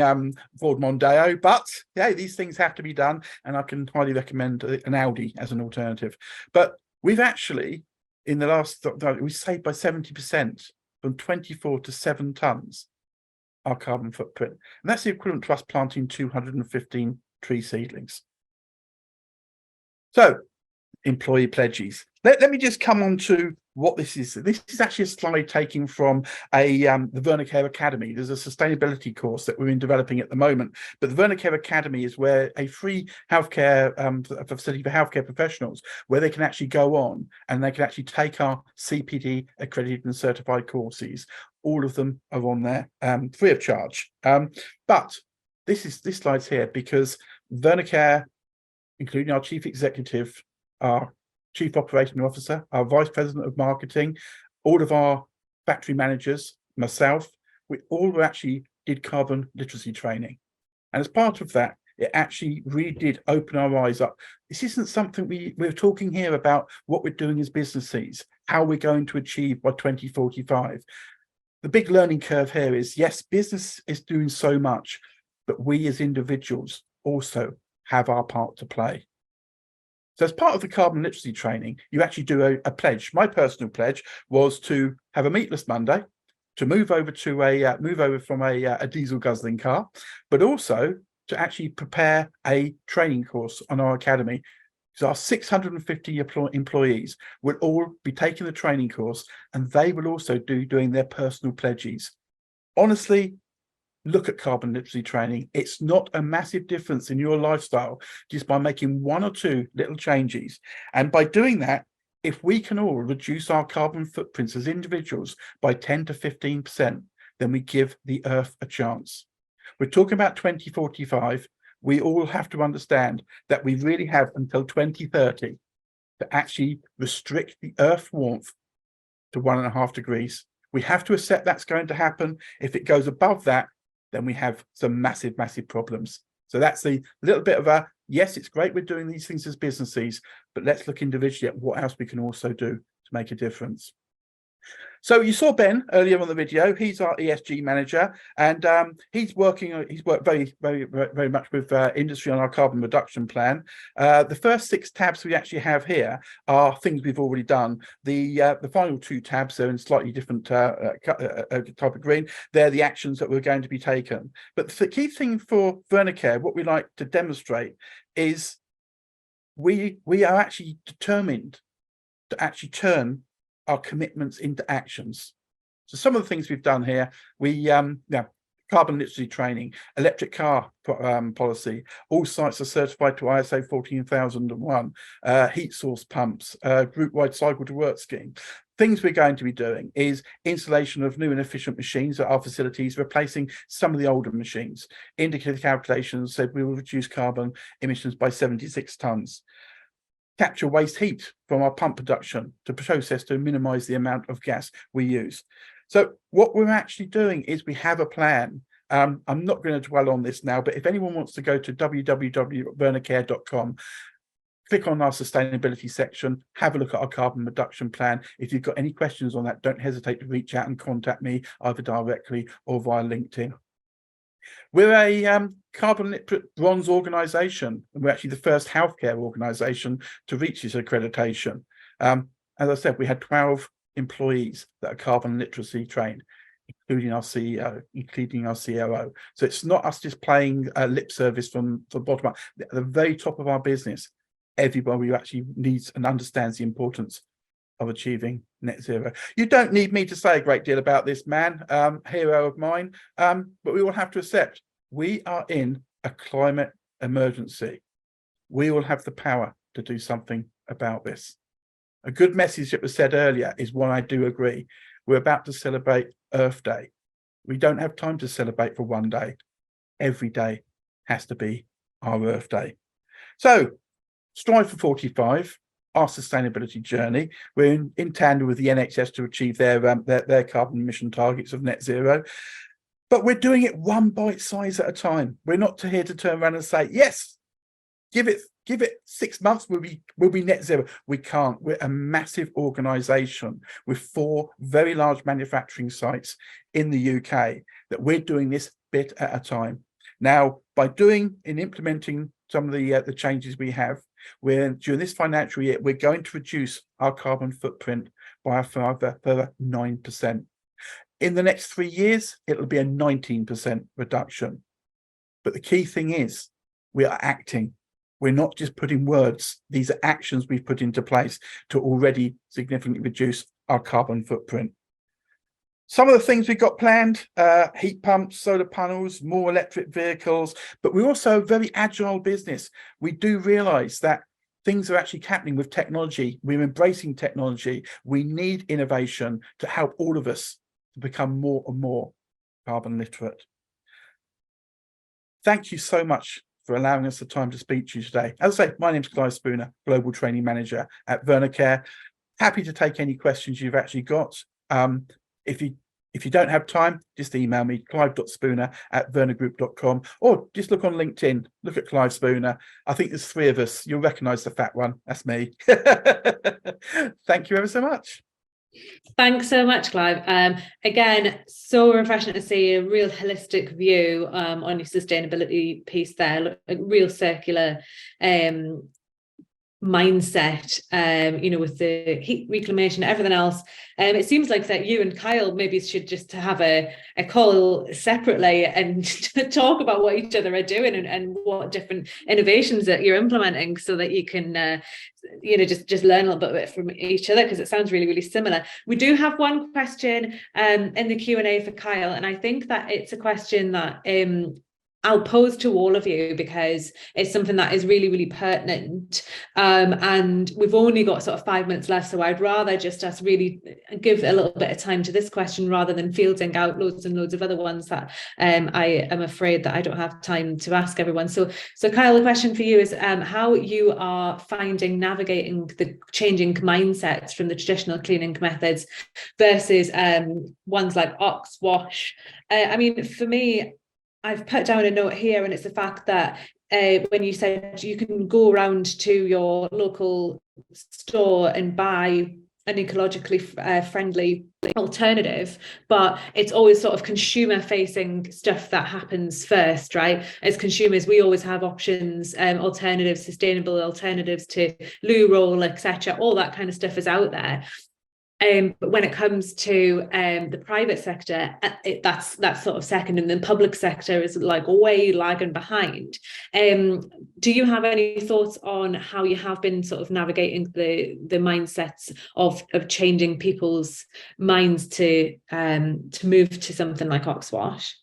[SPEAKER 4] Ford Mondeo, but yeah, these things have to be done, and I can highly recommend an Audi as an alternative. But we've actually, in the last, we saved by 70% from 24 to 7 tonnes our carbon footprint, and that's the equivalent to us planting 215 tree seedlings. So, employee pledges. Let me just come on to what this is. This is actually a slide taken from the VernaCare Academy. There's a sustainability course that we're in developing at the moment, but the VernaCare Academy is where a free healthcare facility for healthcare professionals, where they can actually go on and they can actually take our CPD accredited and certified courses. All of them are on there free of charge. But this slide's here because VernaCare, including our chief executive, our chief operating officer, our vice president of marketing, all of our factory managers, myself, we all actually did carbon literacy training. And as part of that, it actually really did open our eyes up. This isn't something we're talking here about what we're doing as businesses, how we're going to achieve by 2045. The big learning curve here is, yes, business is doing so much, but we as individuals also have our part to play. So as part of the carbon literacy training, you actually do a pledge. My personal pledge was to have a meatless Monday, to move over from a diesel guzzling car, but also to actually prepare a training course on our academy. So our 650 employees will all be taking the training course, and they will also doing their personal pledges. Honestly, look at carbon literacy training. It's not a massive difference in your lifestyle just by making 1 or 2 little changes. And by doing that, if we can all reduce our carbon footprints as individuals by 10 to 15%, then we give the earth a chance. We're talking about 2045. We all have to understand that we really have until 2030 to actually restrict the earth warmth to 1.5 degrees. We have to accept that's going to happen. If it goes above that, then we have some massive, massive problems. So that's the little bit of a, yes, it's great we're doing these things as businesses, but let's look individually at what else we can also do to make a difference. So you saw Ben earlier on the video. He's our ESG manager, and he's worked very, very, very much with industry on our carbon reduction plan. The first 6 tabs we actually have here are things we've already done. The final 2 tabs are in slightly different type of green. They're the actions that we're going to be taken. But the key thing for VernaCare, what we like to demonstrate, is we are actually determined to actually turn our commitments into actions. So some of the things we've done here, we carbon literacy training, electric car policy. All sites are certified to ISO 14001, heat source pumps, group-wide cycle to work scheme. Things we're going to be doing is installation of new and efficient machines at our facilities, replacing some of the older machines. Indicative calculations said we will reduce carbon emissions by 76 tonnes. Capture waste heat from our pump production to process to minimise the amount of gas we use. So what we're actually doing is we have a plan. I'm not going to dwell on this now, but if anyone wants to go to www.vernacare.com, click on our sustainability section, have a look at our carbon reduction plan. If you've got any questions on that, don't hesitate to reach out and contact me either directly or via LinkedIn. We're a carbon literate bronze organisation, and we're actually the first healthcare organisation to reach this accreditation. As I said, we had 12 employees that are carbon literacy trained, including our CEO, including our COO. So it's not us just playing lip service from the bottom up. At the very top of our business, everybody actually needs and understands the importance of achieving net zero. You don't need me to say a great deal about this man, hero of mine, but we will have to accept we are in a climate emergency. We will have the power to do something about this. A good message that was said earlier is one I do agree. We're about to celebrate Earth Day. We don't have time to celebrate for one day. Every day has to be our Earth Day. So, Strive for 45, our sustainability journey. We're in tandem with the NHS to achieve their carbon emission targets of net zero. But we're doing it one bite size at a time. We're not here to turn around and say, yes, give it 6 months, we'll be net zero. We can't. We're a massive organisation with 4 very large manufacturing sites in the UK that we're doing this bit at a time. Now, by implementing some of the changes we have, during this financial year, we're going to reduce our carbon footprint by a further 9%. In the next 3 years, it'll be a 19% reduction. But the key thing is we are acting. We're not just putting words. These are actions we've put into place to already significantly reduce our carbon footprint. Some of the things we've got planned, heat pumps, solar panels, more electric vehicles, but we're also a very agile business. We do realise that things are actually happening with technology. We're embracing technology. We need innovation to help all of us to become more and more carbon literate. Thank you so much for allowing us the time to speak to you today. As I say, my name's Clive Spooner, Global Training Manager at Vernacare. Happy to take any questions you've actually got. If you don't have time, just email me, clive.spooner@vernagroup.com, or just look on LinkedIn, look at Clive Spooner. I think there's 3 of us. You'll recognise the fat one. That's me. Thank you ever so much.
[SPEAKER 1] Thanks so much, Clive. Again, so refreshing to see a real holistic view on your sustainability piece there, a real circular mindset, with the heat reclamation, everything else. It seems like that you and Kyle maybe should just have a call separately and talk about what each other are doing and what different innovations that you're implementing, so that you can just learn a little bit from each other, because it sounds really, really similar. We do have one question in the Q&A for Kyle, and I think that it's a question that I'll pose to all of you, because it's something that is really, really pertinent. And we've only got sort of 5 minutes left, so I'd rather just us really give a little bit of time to this question rather than fielding out loads and loads of other ones that I am afraid that I don't have time to ask everyone. So Kyle, the question for you is how you are finding navigating the changing mindsets from the traditional cleaning methods versus ones like Ox Wash. I mean, for me, I've put down a note here, and it's the fact that when you said you can go around to your local store and buy an ecologically friendly alternative, but it's always sort of consumer facing stuff that happens first, right? As consumers, we always have options, alternatives, sustainable alternatives to loo roll, etc. All that kind of stuff is out there. But when it comes to the private sector, that's sort of second, and the public sector is like way lagging behind. Do you have any thoughts on how you have been sort of navigating the mindsets of changing people's minds to move to something like Ox Wash?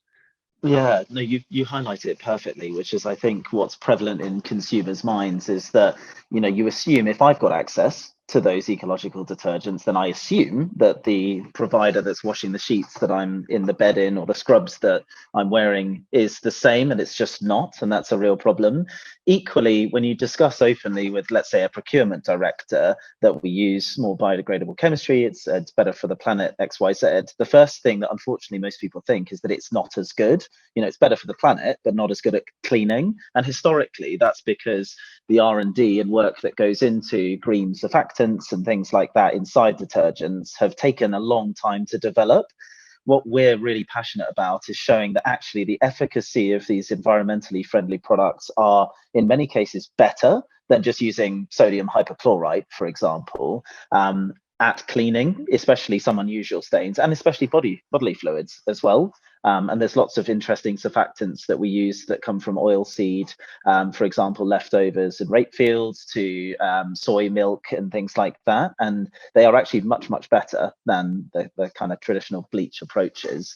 [SPEAKER 3] Yeah, no, you highlight it perfectly, which is I think what's prevalent in consumers' minds is that, you know, you assume if I've got access to those ecological detergents, then I assume that the provider that's washing the sheets that I'm in the bed in or the scrubs that I'm wearing is the same, and it's just not, and that's a real problem. Equally, when you discuss openly with, let's say, a procurement director that we use more biodegradable chemistry, it's better for the planet, XYZ, the first thing that unfortunately most people think is that it's not as good. You know, it's better for the planet but not as good at cleaning, and historically that's because the R&D and work that goes into green surfactants and things like that inside detergents have taken a long time to develop. What we're really passionate about is showing that actually the efficacy of these environmentally friendly products are in many cases better than just using sodium hypochlorite, for example, at cleaning, especially some unusual stains, and especially bodily fluids as well. And there's lots of interesting surfactants that we use that come from oilseed, for example, leftovers and rape fields, to soy milk and things like that. And they are actually much, much better than the kind of traditional bleach approaches.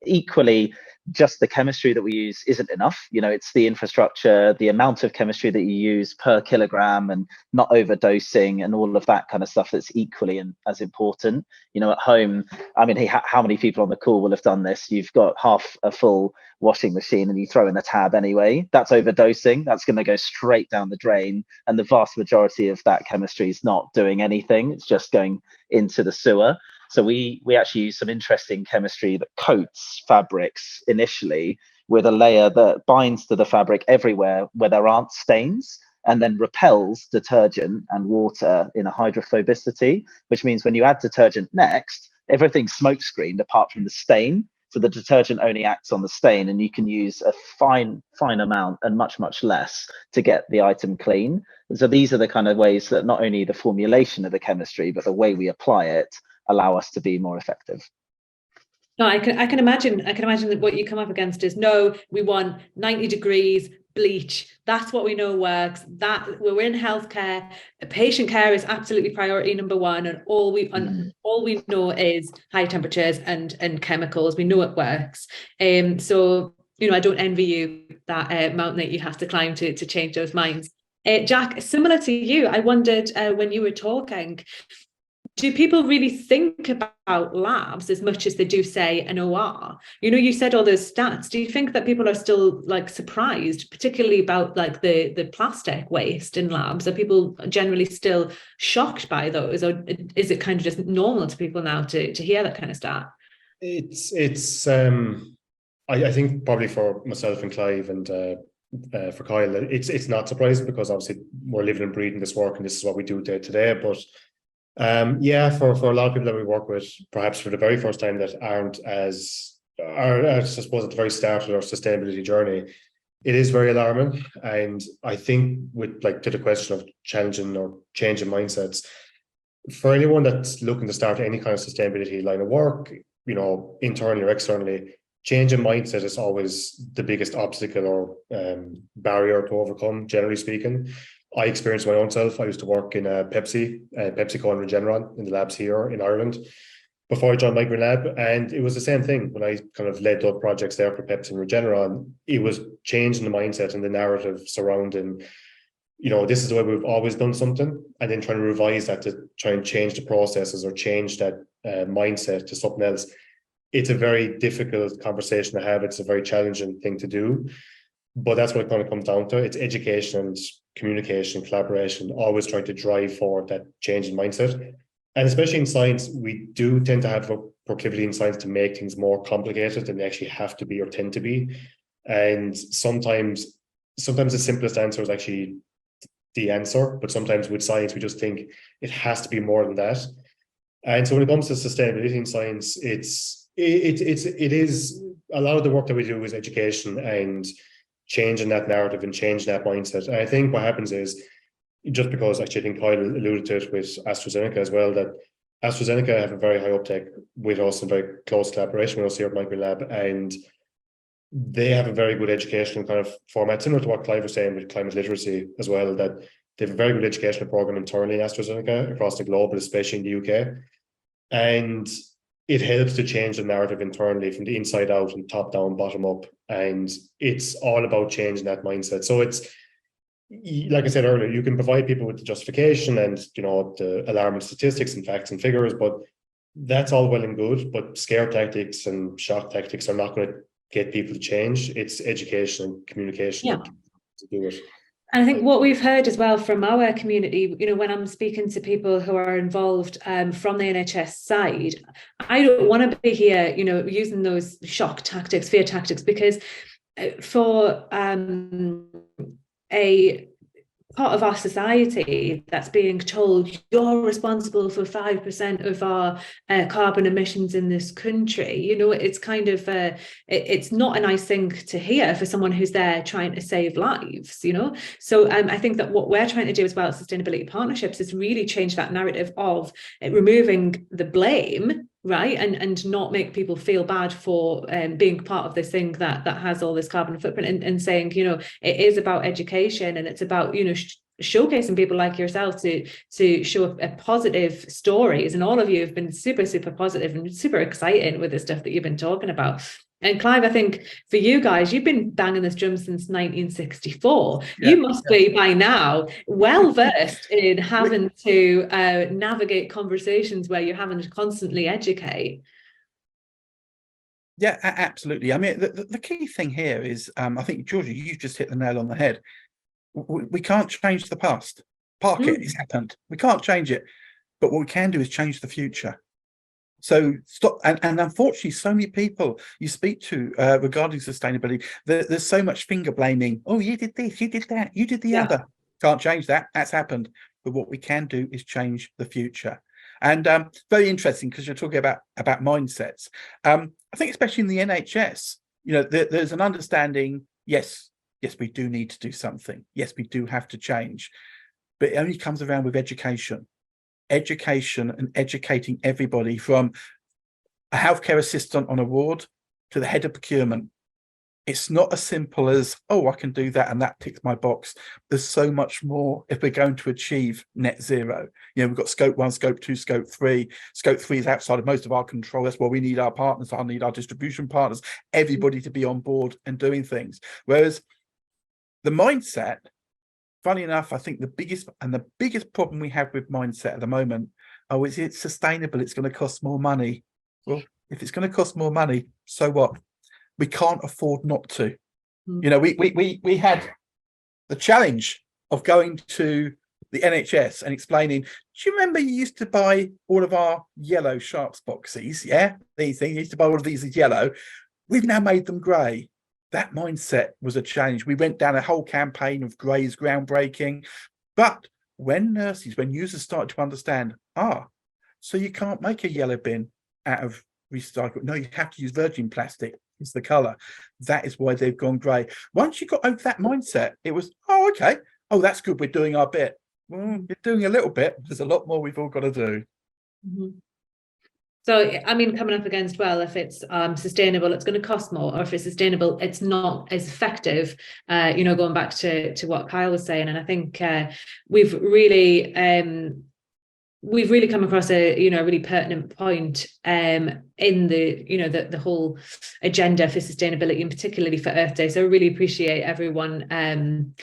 [SPEAKER 3] Equally, just the chemistry that we use isn't enough. You know, it's the infrastructure, the amount of chemistry that you use per kilogram, and not overdosing and all of that kind of stuff that's equally as important. You know, at home, I mean, how many people on the call will have done this? You've got half a full washing machine and you throw in a tab anyway. That's overdosing. That's going to go straight down the drain. And the vast majority of that chemistry is not doing anything. It's just going into the sewer. So we actually use some interesting chemistry that coats fabrics initially with a layer that binds to the fabric everywhere where there aren't stains, and then repels detergent and water in a hydrophobicity, which means when you add detergent next, everything's smoke screened apart from the stain. So the detergent only acts on the stain, and you can use a fine amount and much, much less to get the item clean. And so these are the kind of ways that not only the formulation of the chemistry, but the way we apply it allow us to be more effective.
[SPEAKER 1] No, I can imagine that what you come up against is, no, we want 90 degrees bleach. That's what we know works. That we're in healthcare, patient care is absolutely priority number one, and all we know is high temperatures and chemicals. We know it works. So you know, I don't envy you that mountain that you have to climb to change those minds. Jack, similar to you, I wondered when you were talking, do people really think about labs as much as they do say an OR? You know, you said all those stats. Do you think that people are still like surprised, particularly about like the plastic waste in labs? Are people generally still shocked by those, or is it kind of just normal to people now to hear that kind of stat?
[SPEAKER 2] I think probably for myself and Clive and for Kyle, it's not surprising, because obviously we're living and breathing this work and this is what we do day to day. But yeah, for a lot of people that we work with, perhaps for the very first time, that are I suppose at the very start of their sustainability journey, it is very alarming. And I think with, like, to the question of challenging or changing mindsets, for anyone that's looking to start any kind of sustainability line of work, you know, internally or externally, changing mindset is always the biggest obstacle or barrier to overcome, generally speaking. I experienced my own self. I used to work in PepsiCo and Regeneron in the labs here in Ireland before I joined Microlab, and it was the same thing when I kind of led those projects there for Pepsi and Regeneron. It was changing the mindset and the narrative surrounding, you know, this is the way we've always done something, and then trying to revise that to try and change the processes or change that mindset to something else. It's a very difficult conversation to have. It's a very challenging thing to do. But that's what it kind of comes down to. It's education and communication, collaboration, always trying to drive forward that change in mindset. And especially in science, we do tend to have a proclivity in science to make things more complicated than they actually have to be or tend to be. And sometimes the simplest answer is actually the answer. But sometimes with science, we just think it has to be more than that. And so when it comes to sustainability in science, it is a lot of the work that we do is education and changing that narrative and changing that mindset. And I think what happens is, just because actually I think Kyle alluded to it with AstraZeneca as well, that AstraZeneca have a very high uptake with us and very close collaboration with us here at Microlab, and they have a very good educational kind of format, similar to what Clive was saying with climate literacy as well, that they have a very good educational program internally in AstraZeneca across the globe, but especially in the UK. And it helps to change the narrative internally from the inside out and top down, bottom up. And it's all about changing that mindset. So it's, like I said earlier, you can provide people with the justification and, you know, the alarming statistics and facts and figures, but that's all well and good. But scare tactics and shock tactics are not going to get people to change. It's education and communication to do it.
[SPEAKER 1] And I think what we've heard as well from our community, you know, when I'm speaking to people who are involved from the NHS side, I don't want to be here, you know, using those shock tactics, fear tactics, because for a part of our society that's being told you're responsible for 5% of our carbon emissions in this country, you know, it's kind of it's not a nice thing to hear for someone who's there trying to save lives, you know. So I think that what we're trying to do as well at Sustainability Partnerships is really change that narrative of removing the blame, right, and not make people feel bad for being part of this thing that has all this carbon footprint, and saying, you know, it is about education, and it's about, you know, showcasing people like yourself to show a positive stories. And all of you have been super positive and super exciting with the stuff that you've been talking about. And Clive, I think for you guys, you've been banging this drum since 1964. You must be by now well versed in having to navigate conversations where you're having to constantly educate.
[SPEAKER 4] Yeah, absolutely. I mean, the key thing here is, I think, Georgia, you just hit the nail on the head. We can't change the past. Park it, it's happened. We can't change it. But what we can do is change the future. So stop, and unfortunately, so many people you speak to regarding sustainability, there's so much finger blaming. Oh, you did this, you did that, you did the other. Can't change that. That's happened. But what we can do is change the future. And very interesting, because you're talking about mindsets. I think especially in the NHS, you know, there's an understanding. Yes, we do need to do something. Yes, we do have to change. But it only comes around with education. Education and educating everybody, from a healthcare assistant on a ward to the head of procurement. It's not as simple as, oh, I can do that and that ticks my box. There's so much more if we're going to achieve net zero. You know, we've got scope 1, scope 2, scope 3. Scope 3 is outside of most of our control. That's why we need our partners. I need our distribution partners, everybody to be on board and doing things. Whereas the mindset, funny enough, I think the biggest problem we have with mindset at the moment, oh, is it sustainable? It's going to cost more money. Well, if it's going to cost more money, so what? We can't afford not to. You know, we had the challenge of going to the NHS and explaining, do you remember you used to buy all of our yellow Sharps boxes? Yeah, these things, you used to buy all of these as yellow. We've now made them grey. That mindset was a change. We went down a whole campaign of grey is groundbreaking. But when users started to understand, so you can't make a yellow bin out of recycled. No, you have to use virgin plastic. It's the colour. That is why they've gone grey. Once you got over that mindset, it was, okay. Oh, that's good. We're doing our bit. Well, you're doing a little bit. There's a lot more we've all got to do.
[SPEAKER 1] So, I mean, coming up against, well, if it's sustainable, it's going to cost more, or if it's sustainable, it's not as effective, you know, going back to what Kyle was saying. And I think we've really come across a, you know, a really pertinent point in the, you know, the whole agenda for sustainability, and particularly for Earth Day. So I really appreciate everyone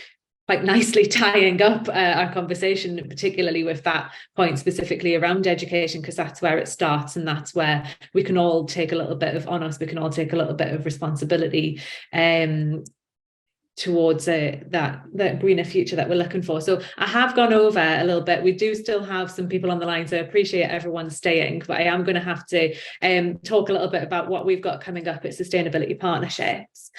[SPEAKER 1] quite nicely tying up our conversation, particularly with that point specifically around education, because that's where it starts, and that's where we can all take a little bit of on us, we can all take a little bit of responsibility towards that greener future that we're looking for. So I have gone over a little bit. We do still have some people on the line, so I appreciate everyone staying, but I am going to have to talk a little bit about what we've got coming up at Sustainability Partnerships.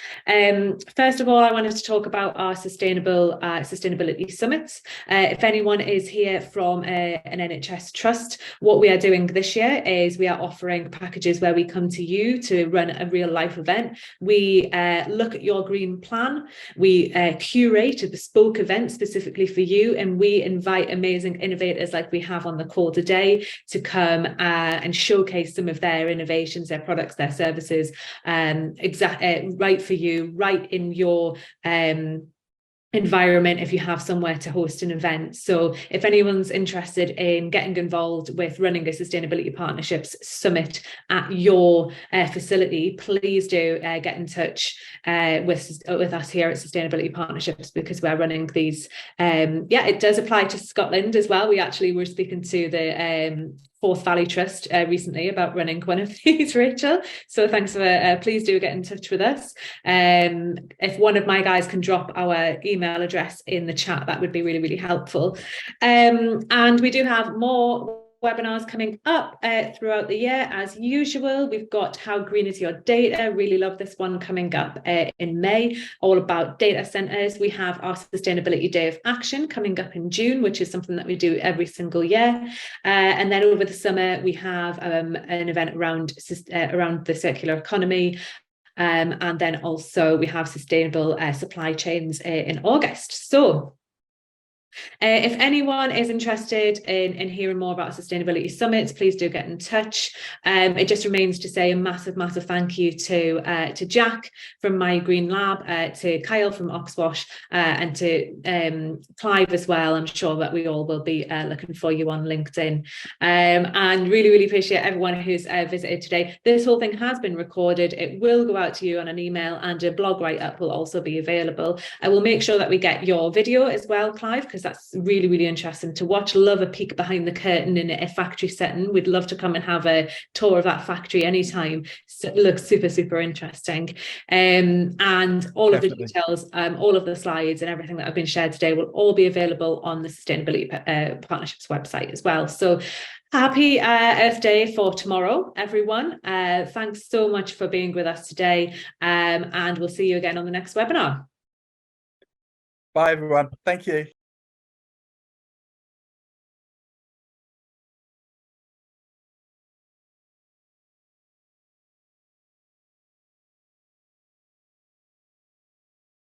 [SPEAKER 1] First of all, I wanted to talk about our sustainability summits. If anyone is here from an NHS trust, what we are doing this year is we are offering packages where we come to you to run a real life event. We look at your green plan. We curate a bespoke event specifically for you, and we invite amazing innovators like we have on the call today to come and showcase some of their innovations, their products, their services, right for you, right in your environment if you have somewhere to host an event. So if anyone's interested in getting involved with running a Sustainability Partnerships Summit at your facility, please do get in touch with us here at Sustainability Partnerships, because we're running these. It does apply to Scotland as well. We actually were speaking to the Forth Valley Trust recently about running one of these, Rachel. So thanks for please do get in touch with us. If one of my guys can drop our email address in the chat, that would be really, really helpful. And we do have more webinars coming up throughout the year as usual. We've got How Green Is Your Data? Really love this one coming up in May, all about data centres. We have our Sustainability Day of Action coming up in June, which is something that we do every single year. And then over the summer, we have an event around the circular economy. And then also we have sustainable supply chains in August. So if anyone is interested in hearing more about Sustainability Summits, please do get in touch. It just remains to say a massive, massive thank you to Jack from My Green Lab, to Kyle from Oxwash, and to Clive as well. I'm sure that we all will be looking for you on LinkedIn. And really, really appreciate everyone who's visited today. This whole thing has been recorded. It will go out to you on an email, and a blog write-up will also be available. I will make sure that we get your video as well, Clive, because that's really, really interesting to watch. Love a peek behind the curtain in a factory setting. We'd love to come and have a tour of that factory anytime. So it looks super, super interesting. And all of the details, all of the slides and everything that have been shared today will all be available on the Sustainability Partnerships website as well. So happy Earth Day for tomorrow, everyone. Thanks so much for being with us today. And we'll see you again on the next webinar.
[SPEAKER 4] Bye, everyone. Thank you.